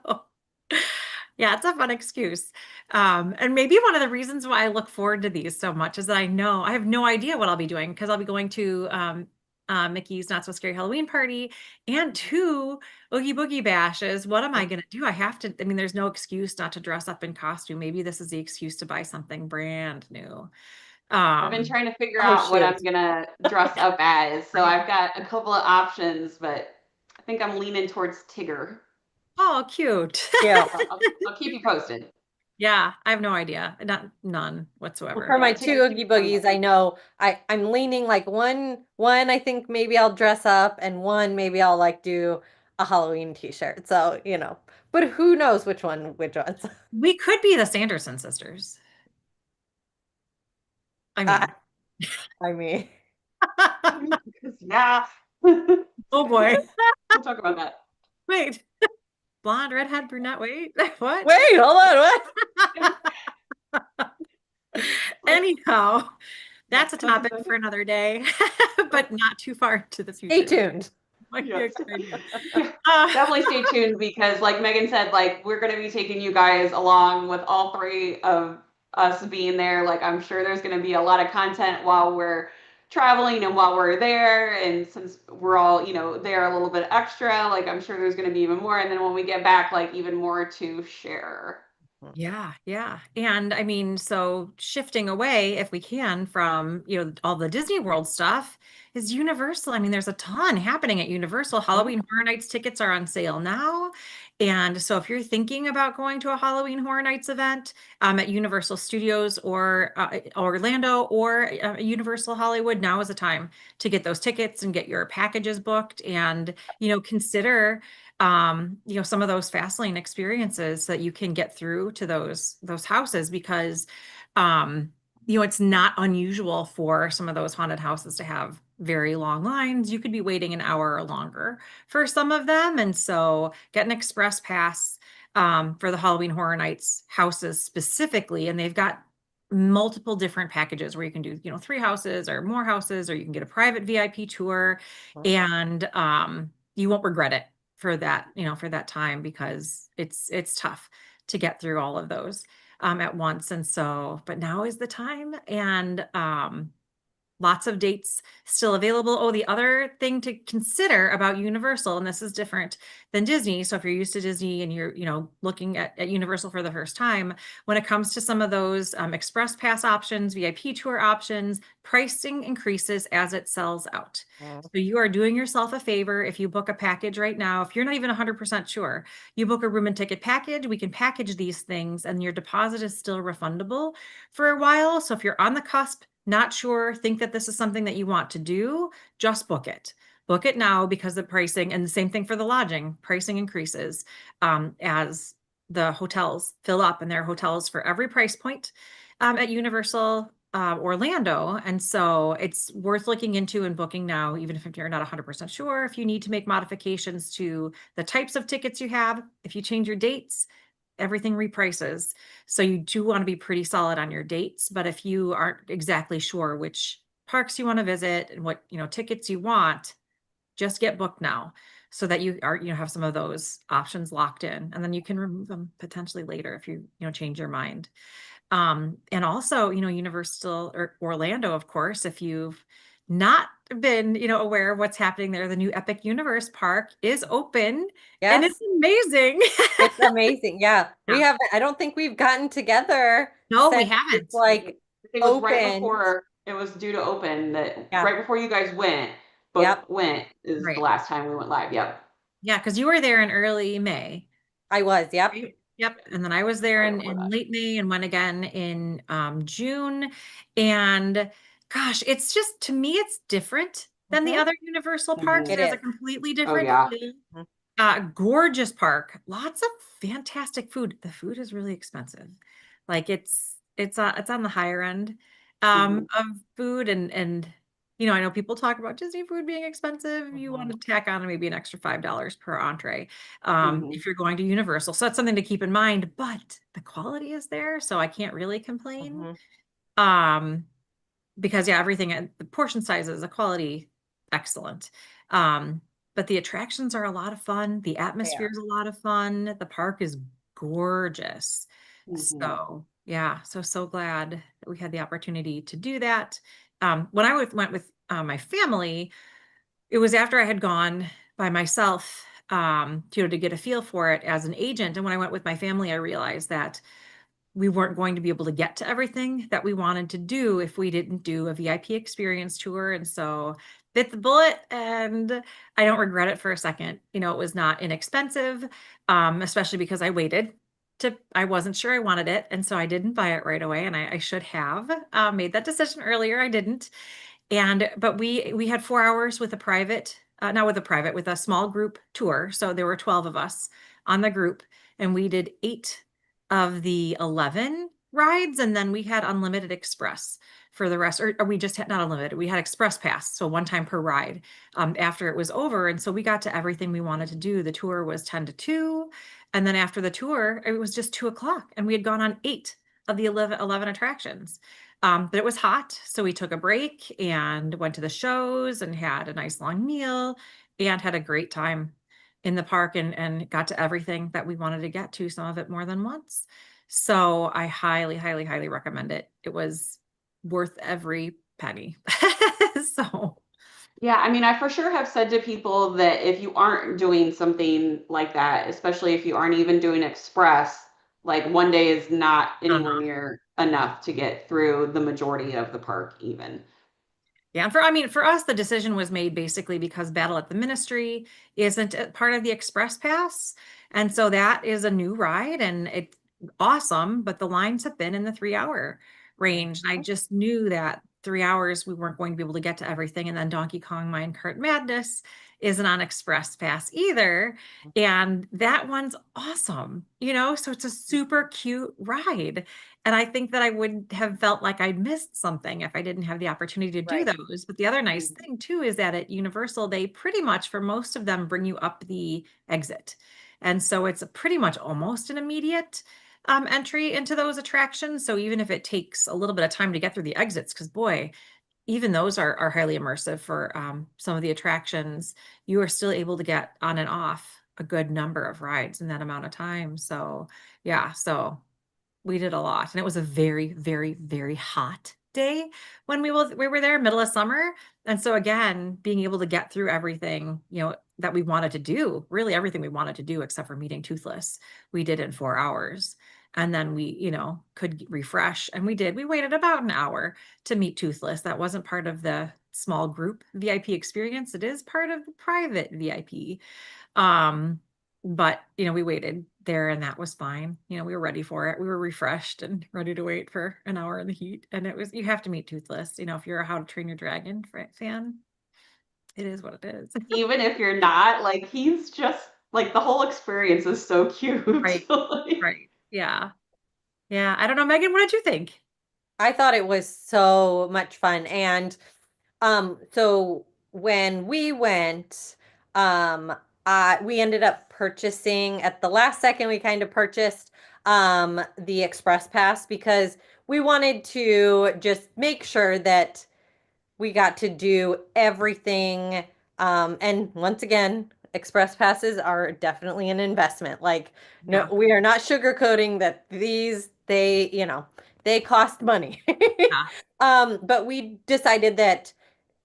yeah, it's a fun excuse. And maybe one of the reasons why I look forward to these so much is that I have no idea what I'll be doing because I'll be going to Mickey's Not So Scary Halloween Party and two Oogie Boogie Bashes. What am I going to do? I mean, there's no excuse not to dress up in costume. Maybe this is the excuse to buy something brand new. I've been Um, trying to figure Oh, out what I'm shoot. gonna dress up as. So I've got a couple of options, but I think I'm leaning towards Tigger. oh, cute. Yeah. I'll keep you posted. Yeah, I have no idea. None For whatsoever. my Yeah, two Tigger's Oogie fun. Boogies, I know I'm leaning like one I think maybe I'll dress up and one maybe I'll like do a Halloween t-shirt. So, but who knows which ones. We could be the Sanderson sisters. I I, mean, I mean, Yeah. oh boy. We'll talk about that. Wait, blonde, redhead, brunette. Wait, what? wait, hold on, what? Anyhow, that's a That's topic for another day, but not too far to the Stay future. tuned. Might be Yes. exciting. Yeah. Uh, Definitely stay tuned because, like Megan said, like we're going to be taking you guys along with all three of us being there. Like I'm sure there's going to be a lot of content while we're traveling and while we're there. And since we're all, there a little bit extra, like I'm sure there's going to be even more. And then when we get back, like even more to share. Yeah, yeah. And I mean, so shifting away, if we can, from, all the Disney World stuff is Universal. I mean, there's a ton happening at Universal. Halloween Horror Nights tickets are on sale now. And so if you're thinking about going to a Halloween Horror Nights event at Universal Studios or Orlando or Universal Hollywood, now is the time to get those tickets and get your packages booked and, consider some of those fast lane experiences that you can get through to those houses because it's not unusual for some of those haunted houses to have very long lines. You could be waiting an hour or longer for some of them. And so get an express pass for the Halloween Horror Nights houses specifically, and they've got multiple different packages where you can do, 3 houses or more houses, or you can get a private VIP tour, and you won't regret it for that time because it's tough to get through all of those at once. And so, but now is the time, and lots of dates still available. Oh, the other thing to consider about Universal, and this is different than Disney. So if you're used to Disney and you're, looking at Universal for the first time, when it comes to some of those Express Pass options, VIP tour options, pricing increases as it sells out. So you are doing yourself a favor if you book a package right now. If you're not even 100% sure, you book a room and ticket package. We can package these things and your deposit is still refundable for a while. So if you're on the cusp, not sure, think that this is something that you want to do, just book it. Book it now because the pricing, and the same thing for the lodging, pricing increases as the hotels fill up, and there are hotels for every price point at Universal Orlando. And so it's worth looking into and booking now, even if you're not 100% sure. If you need to make modifications to the types of tickets you have, if you change your dates, everything reprices. So you do want to be pretty solid on your dates. But if you aren't exactly sure which parks you want to visit and what, tickets you want, just get booked now so that you have some of those options locked in, and then you can remove them potentially later if you change your mind. And also, Universal or Orlando, of course, if you've not been, aware of what's happening there, the new Epic Universe Park is open and Yes, it's amazing. it's amazing. Yeah, we Yeah. haven't. I don't think we've gotten together No, we since it's haven't. like It was right open. before it was due to open that Yeah. right before you guys went, both Yep. went is the Right. last time we went live. Yep. Yeah, because you were there in early May. I was. Yep. Right? Yep. And then I was there Right in, before in that. late May and went again in June. And gosh, it's just, to me, it's different than the Mhm. other Universal parks. Mhm. It It has a is. completely Oh different yeah. feel. Mhm. Gorgeous park. Lots of fantastic food. The food is really expensive. Like it's on the higher end. Mhm. of food and I know people talk about Disney food being expensive. You want Mhm. to tack on maybe an extra $5 per entree Mhm. if you're going to Universal. So that's something to keep in mind, but the quality is there, so I can't really complain. Mhm. Um, because yeah, everything the portion sizes, the quality, excellent. Um, but the attractions are a lot of fun. The They atmosphere are. is a lot of fun. The park is gorgeous. Mhm. So yeah, so glad that we had the opportunity to do that. When I went with my family, it was after I had gone by myself, to get a feel for it as an agent. And when I went with my family, I realized that we weren't going to be able to get to everything that we wanted to do if we didn't do a VIP experience tour. And so bit the bullet, and I don't regret it for a second. It was not inexpensive, especially because I wasn't sure I wanted it. And so I didn't buy it right away. And I should have made that decision earlier. I didn't. But we had 4 hours with a private, not with a private, with a small group tour. So there were 12 of us on the group, and we did 8 of the 11 rides, and then we had unlimited express for the rest, or we just had not unlimited. We had express pass, so one time per ride after it was over. And so we got to everything we wanted to do. The tour was 10 to 2. And then after the tour, it was just 2 o'clock, and we had gone on 8 of the 11 attractions. But it was hot, so we took a break and went to the shows and had a nice long meal and had a great time in the park and got to everything that we wanted to get to, some of it more than once. So I highly, highly, highly recommend it. It was worth every penny. So Yeah, I mean, I for sure have said to people that if you aren't doing something like that, especially if you aren't even doing express, like one day is not anywhere near enough to get through the majority of the park, even. yeah, and for us, the decision was made basically because Battle at the Ministry isn't a part of the Express Pass. And so that is a new ride and it's awesome, but the lines have been in the 3 hour range. And I just knew that 3 hours we weren't going to be able to get to everything. And then Donkey Kong Minecart Madness isn't on Express Pass either. And that one's awesome, so it's a super cute ride. And I think that I would have felt like I'd missed something if I didn't have the opportunity to do Right. those. But the other nice Mhm. thing too is that at Universal, they pretty much, for most of them, bring you up the exit. And so it's pretty much almost an immediate entry into those attractions. So even if it takes a little bit of time to get through the exits, because boy, even those are highly immersive for some of the attractions, you are still able to get on and off a good number of rides in that amount of time. So yeah, so we did a lot, and it was a very, very, very hot day when we were there, middle of summer. And so again, being able to get through everything, that we wanted to do, really everything we wanted to do except for meeting Toothless, we did in 4 hours. And then we, could refresh, and we did. We waited about an hour to meet Toothless. That wasn't part of the small group VIP experience. It is part of the private VIP. Um, but we waited there and that was fine. We were ready for it. We were refreshed and ready to wait for an hour in the heat. And you have to meet Toothless, if you're a How to Train Your Dragon fan, it is what it is. Even if you're not, like, he's just like the whole experience is so cute. Right. Like, Right. Yeah. Yeah. I don't know, Megan, what did you think? I thought it was so much fun. And so when we went, um, we ended up purchasing at the last second, we kind of purchased the Express Pass because we wanted to just make sure that we got to do everything. And once again, express passes are definitely an investment. Like, no, Yeah. we are not sugarcoating that they cost money. Yeah. But we decided that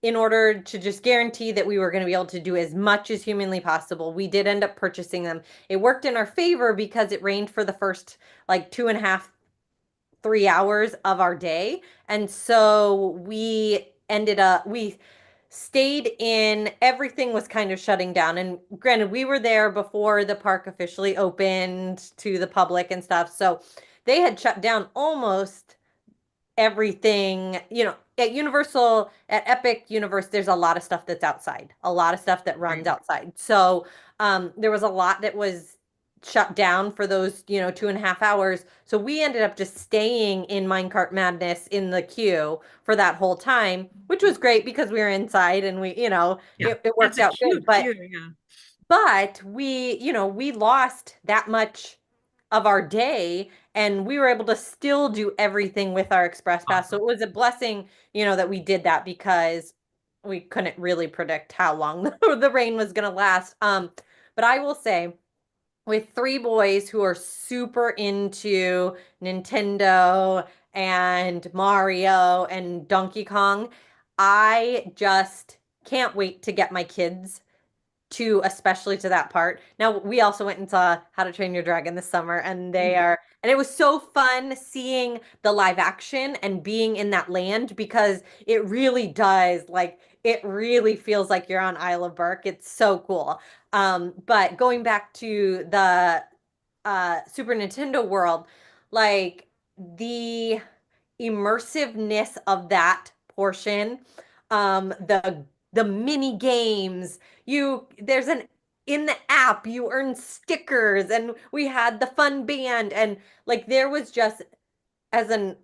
in order to just guarantee that we were going to be able to do as much as humanly possible, we did end up purchasing them. It worked in our favor because it rained for the first like 2.5, 3 hours of our day. And so we stayed in, everything was kind of shutting down. And granted, we were there before the park officially opened to the public and stuff. So they had shut down almost everything, at Universal, at Epic Universe, there's a lot of stuff that's outside, a lot of stuff that runs Right. outside. So there was a lot that was shut down for those, 2.5 hours. So we ended up just staying in Minecart Madness in the queue for that whole time, which was great because we were inside and Yeah. it That's worked a out good. cute But queue. Yeah. we lost that much of our day and we were able to still do everything with our express pass. So Awesome. it was a blessing, that we did that because we couldn't really predict how long the rain was going to last. But I will say with three boys who are super into Nintendo and Mario and Donkey Kong, I just can't wait to get my kids especially to that part. Now we also went and saw How to Train Your Dragon this summer and it was so fun seeing the live action and being in that land because it really does it really feels like you're on Isle of Berk. It's so cool. But going back to the Super Nintendo world, like the immersiveness of that portion, the mini games, there's an in the app you earn stickers and we had the fun band and there was just as an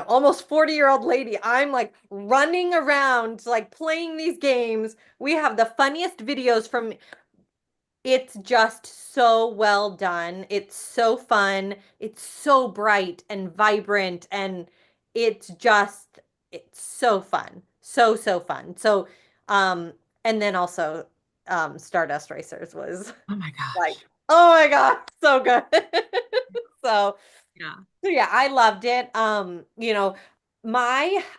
almost 40-year-old lady, I'm like running around like playing these games. We have the funniest videos from it's just so well done. It's so fun. It's so bright and vibrant and it's so fun. So so fun. So um and then also Stardust Racers was Oh my like, gosh. oh my God, so good. So Yeah. so yeah, I loved it.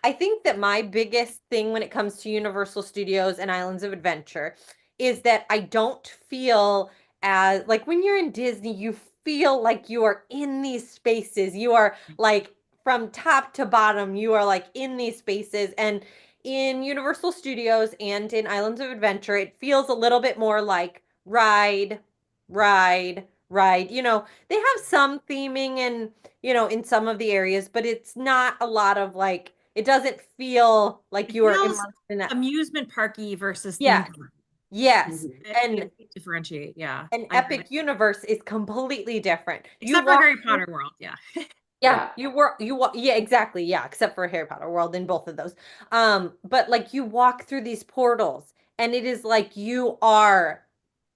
I think that my biggest thing when it comes to Universal Studios and Islands of Adventure is that I don't feel as like when you're in Disney, you feel like you are in these spaces. You are like from top to bottom, you are like in these spaces. And in Universal Studios and in Islands of Adventure, it feels a little bit more like ride, ride, ride. They have some theming and in some of the areas, but it's not a lot of it doesn't feel like It you are feels immersed in that. amusement parky versus theme Yes, park. yes. Mhm. And Differentiate. Yeah. an I get it. Epic Universe is completely different. You Except for walk Harry through, Potter World. Yeah. yeah, Yeah. yeah, exactly. Yeah, except for Harry Potter World in both of those. But you walk through these portals and it is like you are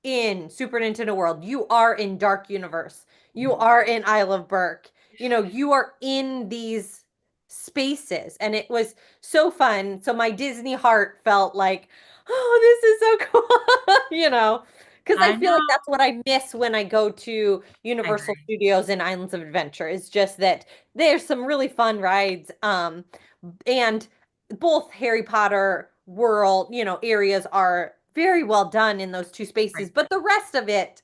in Super Nintendo World. You are in Dark Universe. You are in Isle of Berk. You are in these spaces. And it was so fun. So my Disney heart felt like, oh, this is so cool. Because I I feel like know. that's what I miss when I go to I Universal agree. Studios and Islands of Adventure. It's just that there's some really fun rides. And both Harry Potter world, areas are very well done in those two spaces, Right. but the rest of it,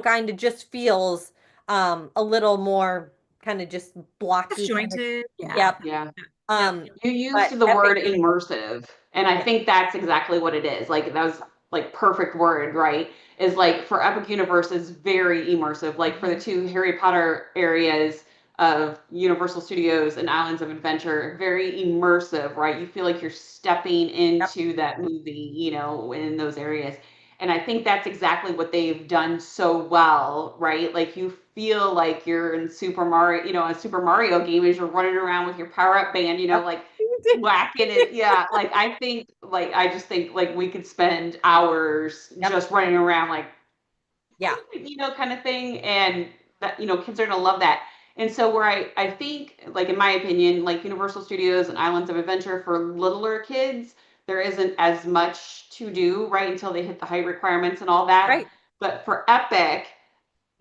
kind of just feels a little more kind of just blocky kind of. Disjointed. Yeah. Yep. Yeah. Yep. You But used the Epic word Universe, immersive, and I yeah, think that's exactly what it is. Like that was like perfect word, right? Is like for Epic Universe is very immersive. Like for the two Harry Potter areas of Universal Studios and Islands of Adventure, very immersive, right? You feel like you're stepping yep, into that movie, in those areas. And I think that's exactly what they've done so well, right? Like you feel like you're in Super Mario, a Super Mario game as you're running around with your power up band, yep. like whacking it. Yeah, like I just think like we could spend hours Yep, just running around like yeah, kind of thing. And that, kids are gonna love that. And so where I think, like in my opinion, like Universal Studios and Islands of Adventure for littler kids, there isn't as much to do, right, until they hit the height requirements and all that. right. But for Epic,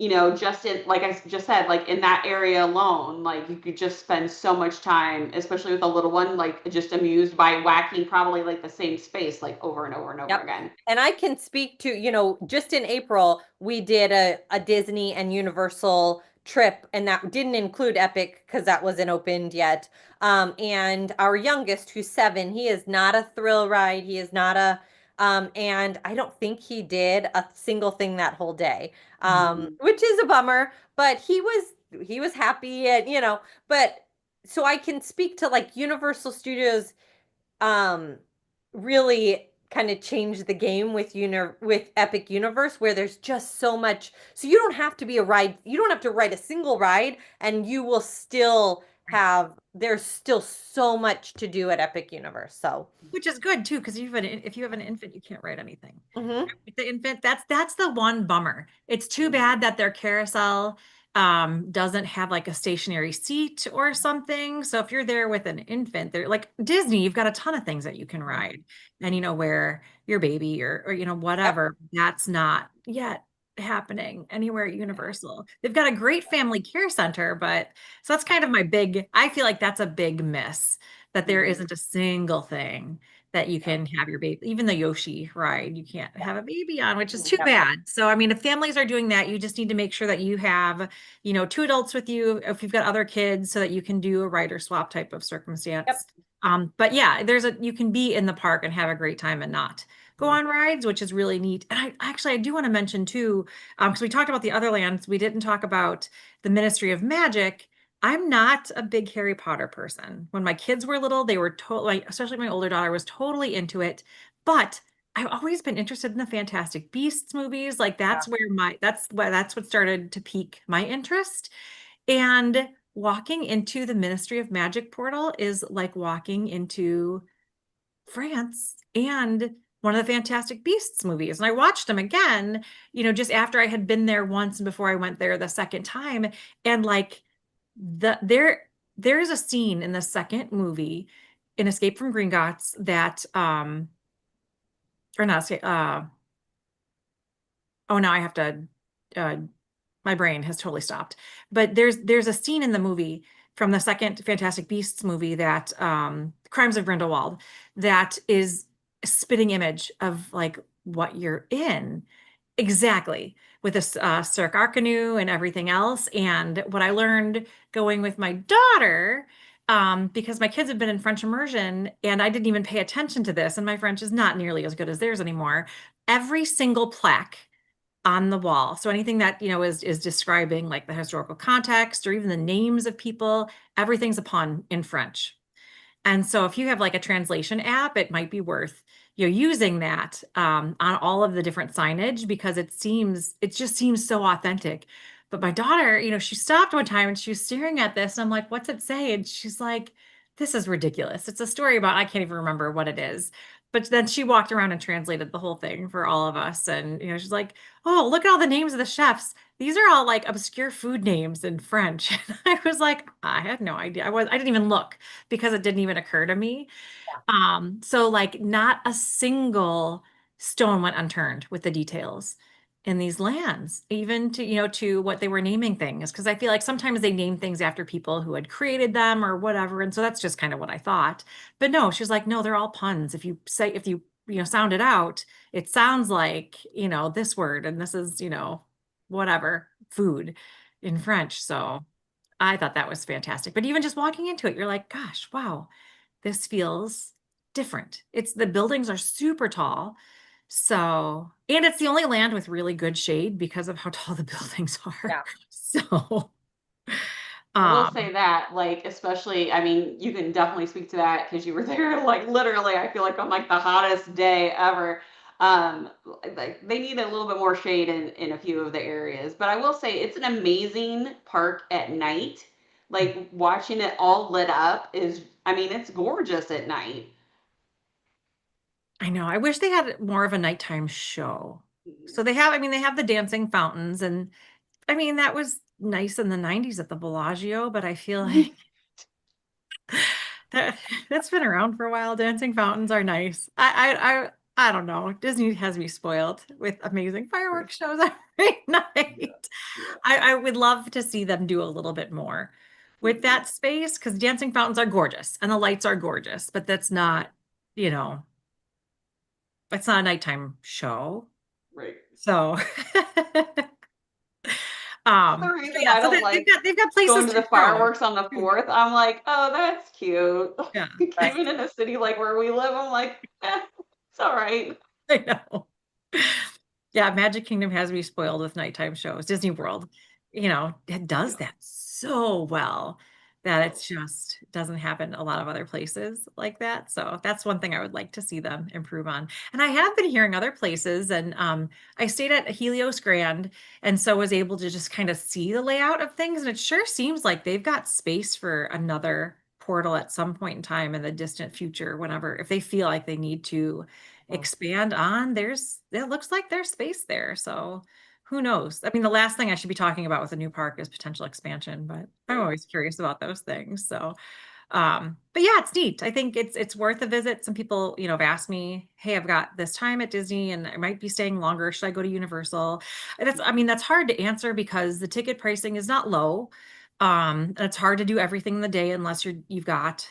just in, like I just said, like in that area alone, like you could just spend so much time, especially with a little one, like just amused by whacking probably like the same space like over and over and over Yep. again. And I can speak to, just in April, we did a Disney and Universal trip, and that didn't include Epic because that wasn't opened yet. And our youngest, who's 7, he is not a thrill ride. He is not and I don't think he did a single thing that whole day, Mhm. which is a bummer, but he was happy and, but so I can speak to Universal Studios, um, really kind of changed the game with with Epic Universe, where there's just so much. So you don't have to be a ride. You don't have to ride a single ride, and you will still have. There's still so much to do at Epic Universe. So. Which is good too, because if you have an infant, you can't ride anything. Mhm. With the infant, that's the one bummer. It's too bad that their carousel doesn't have like a stationary seat or something. So if you're there with an infant, they're like Disney, you've got a ton of things that you can ride. And where your baby or Yep. whatever, that's not yet happening anywhere at Universal. They've got a great family care center, but so that's kind of I feel like that's a big miss that there Mhm. isn't a single thing that you Yep. can have your baby, even the Yoshi ride, you can't Yep. have a baby on, which is too Yep. bad. So, I mean, if families are doing that, you just need to make sure that you have, two adults with you, if you've got other kids, so that you can do a rider swap type of Yep. circumstance. But yeah, you can be in the park and have a great time and not go on rides, which is really neat. And I do want to mention too, because we talked about the other lands, we didn't talk about the Ministry of Magic. I'm not a big Harry Potter person. When my kids were little, they were totally, especially my older daughter was totally into it. But I've always been interested in the Fantastic Beasts movies. Like Yeah. that's what started to pique my interest. And walking into the Ministry of Magic portal is like walking into France and one of the Fantastic Beasts movies. And I watched them again, just after I had been there once and before I went there the second time. And like there's a scene in the second movie in Escape from Gringotts that or not Escape, oh now I have to uh my brain has totally stopped. But there's a scene in the movie from the second Fantastic Beasts movie that Crimes of Grindelwald that is a spitting image of like what you're in. Exactly, with this Cirque Arcanu and everything else. And what I learned going with my daughter, because my kids have been in French immersion and I didn't even pay attention to this, and my French is not nearly as good as theirs anymore. Every single plaque on the wall, so anything that is describing like the historical context or even the names of people, everything's upon in French. And so if you have like a translation app, it might be worth using that on all of the different signage because it just seems so authentic. But my daughter, she stopped one time and she was staring at this, and I'm like, "What's it say?" And she's like, "This is ridiculous. It's a story about I can't even remember what it is." But then she walked around and translated the whole thing for all of us, and she's like, "Oh, look at all the names of the chefs. These are all like obscure food names in French." And I was like, I had no idea. I didn't even look because it didn't even occur to me. So like not a single stone went unturned with the details in these lands, even to what they were naming things. Because I feel like sometimes they name things after people who had created them or whatever. And so that's just kind of what I thought. But no, she's like, no, they're all puns. If you sound it out, it sounds like, this word and this is, whatever, food in French. So I thought that was fantastic. But even just walking into it, you're like, gosh, wow, this feels different. The buildings are super tall. So, and it's the only land with really good shade because of how tall the buildings are. Yeah. So, I will say um, that, like, especially, I mean, you can definitely speak to that because you were there, like, literally, I feel like on like the hottest day ever. Um, like they need a little bit more shade in a few of the areas, but I will say it's an amazing park at night. Like watching it all lit up is, I mean, it's gorgeous at night. I know. I wish they had more of a nighttime show. So they have the dancing fountains, and I mean, that was nice in the 90s at the Bellagio, but I feel like that's been around for a while. Dancing fountains are nice. I don't know. Disney has me spoiled with amazing fireworks shows every Yeah, night. yeah. I would love to see them do a little bit more with Mhm. that space because dancing fountains are gorgeous and the lights are gorgeous, but you know, that's not a nighttime show. Right. So, That's the so reason yeah, I so don't like they've got going places to to the go. fireworks on the 4th. I'm like, oh, that's cute. Yeah, Right. Even in a city like where we live, I'm like, it's all right. I know. Yeah, Magic Kingdom has me spoiled with nighttime shows. Disney World, it does Yeah. that so well that it's just doesn't happen a lot of other places like that. So that's one thing I would like to see them improve on. And I have been hearing other places, and I stayed at Helios Grand, and so was able to just kind of see the layout of things. And it sure seems like they've got space for another portal at some point in time in the distant future, whenever if they feel like they need to expand on, it looks like there's space there. So who knows? I mean, the last thing I should be talking about with a new park is potential expansion, but I'm always curious about those things. So, but yeah, it's neat. I think it's worth a visit. Some people, have asked me, "Hey, I've got this time at Disney and I might be staying longer. Should I go to Universal?" I mean, that's hard to answer because the ticket pricing is not low. And it's hard to do everything in the day unless you've got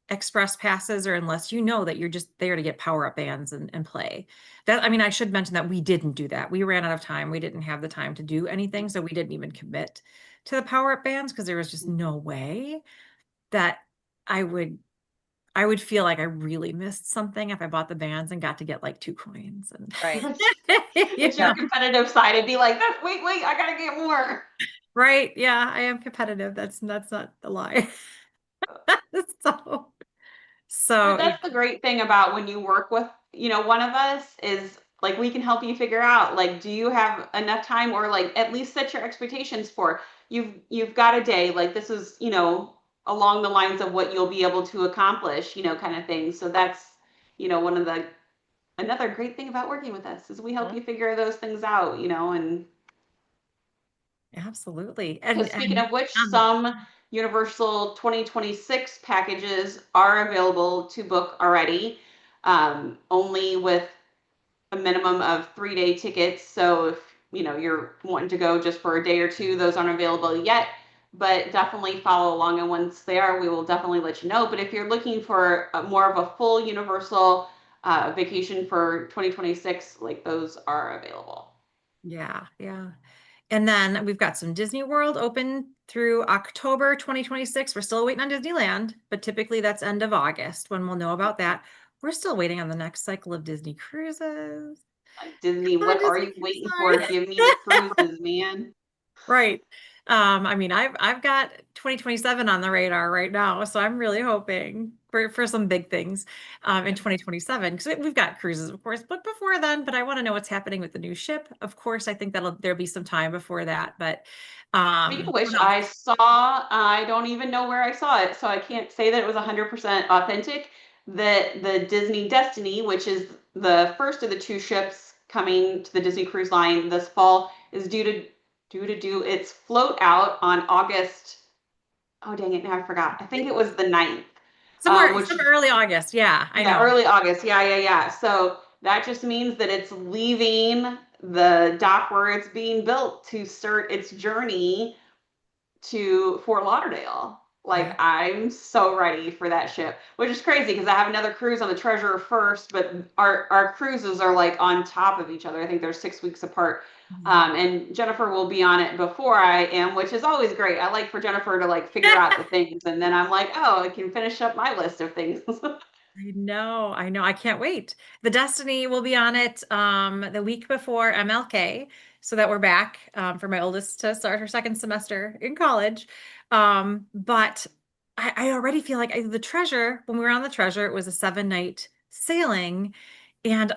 express passes or unless you know that you're just there to get power up bands and play. I mean, I should mention that we didn't do that. We ran out of time. We didn't have the time to do anything. So we didn't even commit to the power up bands because there was just no way that I would I would feel like I really missed something if I bought the bands and got to get like 2 coins and Right. It's your competitive side. It'd be like, wait, I gotta get more. Right. Yeah, I am competitive. That's not a lie. So But yeah. that's the great thing about when you work with, one of us is like we can help you figure out like do you have enough time or like at least set your expectations for you've got a day like this is, along the lines of what you'll be able to accomplish, kind of thing. So that's, one of the another great thing about working with us is we help Mhm. you figure those things out, and Absolutely. because speaking of which, Um, some Universal 2026 packages are available to book already, only with a minimum of 3-day tickets. So if you're wanting to go just for a day or two, those aren't available yet. But definitely follow along, and once they are, we will definitely let you know. But if you're looking for more of a full Universal vacation for 2026, like those are available. yeah, yeah. And then we've got some Disney World open through October 2026. We're still waiting on Disneyland, but typically that's end of August when we'll know about that. We're still waiting on the next cycle of Disney cruises. Disney, Come on, what are Disney you cruise waiting for? line. Give me the cruises, man. Right. I mean, I've got 2027 on the radar right now, so I'm really hoping for some big things in 2027 because we've got cruises, of course, but before then. But I want to know what's happening with the new ship. Of course, I think there'll be some time before that. But Speaking of which, what else? I saw, I don't even know where I saw it, so I can't say that it was 100% authentic. That the Disney Destiny, which is the first of the two ships coming to the Disney Cruise Line this fall, is due to do its float out on August. Oh, dang it, now I forgot. I think it was the 9th, Some which early August. Yeah, I yeah, know. early August. Yeah. So that just means that it's leaving the dock where it's being built to start its journey to Fort Lauderdale. Like Yeah. I'm so ready for that ship, which is crazy because I have another cruise on the Treasure first, but our cruises are like on top of each other. I think they're 6 weeks apart. Mhm. And Jennifer will be on it before I am, which is always great. I like for Jennifer to like figure out the things, and then I'm like, oh, I can finish up my list of things. I know. I can't wait. The Destiny will be on it the week before MLK, so that we're back for my oldest to start her second semester in college. But I already feel like the Treasure, when we were on the Treasure, it was a 7 night sailing, and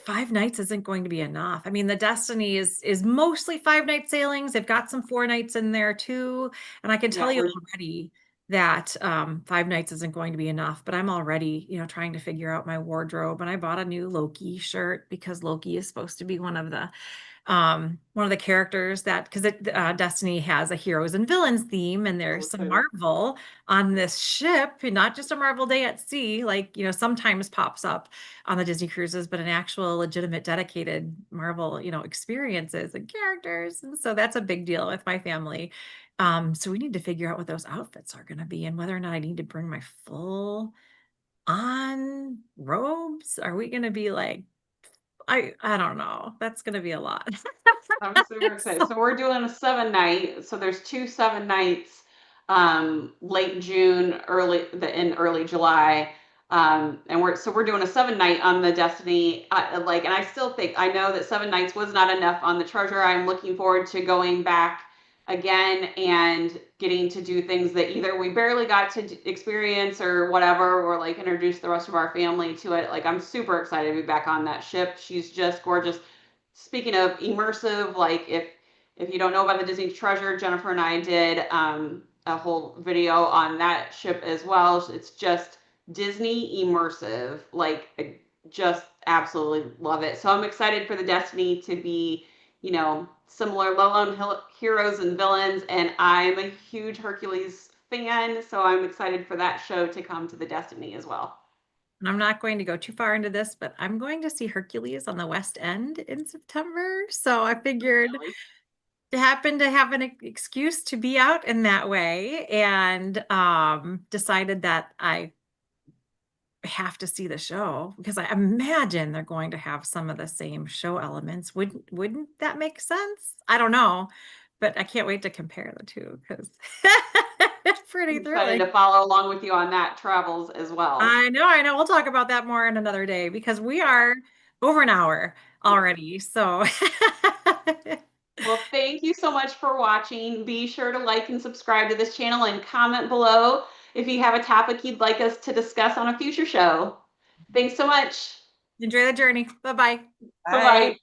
5 nights isn't going to be enough. I mean, the Destiny is mostly 5 night sailings. They've got some 4 nights in there too. And I can tell Yeah, you we're already that 5 nights isn't going to be enough. But I'm already, trying to figure out my wardrobe. And I bought a new Loki shirt because Loki is supposed to be one of the characters that because Destiny has a heroes and villains theme, and there's some okay. Marvel on this ship, and not just a Marvel Day at Sea, like sometimes pops up on the Disney cruises, but an actual legitimate dedicated Marvel, experiences and characters. And so that's a big deal with my family. So we need to figure out what those outfits are going to be and whether or not I need to bring my full on robes. Are we going to be like I don't know. That's gonna be a lot. I'm super excited. So So we're doing a 7 night. So there's two 7 nights, late June, in early July. And we're doing a 7 night on the Destiny. And I still think I know that 7 nights was not enough on the Treasure. I'm looking forward to going back again and getting to do things that either we barely got to experience or whatever, or like introduce the rest of our family to it. Like I'm super excited to be back on that ship. She's just gorgeous. Speaking of immersive, like if you don't know about the Disney Treasure, Jennifer and I did a whole video on that ship as well. It's just Disney immersive. Like I just absolutely love it. So I'm excited for the Destiny to be, similar low-known heroes and villains. And I'm a huge Hercules fan, so I'm excited for that show to come to the Destiny as well. And I'm not going to go too far into this, but I'm going to see Hercules on the West End in September. So I figured to happen to have an excuse to be out in that way, and decided that I have to see the show because I imagine they're going to have some of the same show elements. Wouldn't that make sense? I don't know, but I can't wait to compare the two because it's pretty I'm excited thrilling. to follow along with you on that travels as well. I know. We'll talk about that more in another day because we are over an hour already. So Well, thank you so much for watching. Be sure to like and subscribe to this channel and comment below if you have a topic you'd like us to discuss on a future show. Thanks so much. enjoy the journey. Bye-bye. Bye-bye.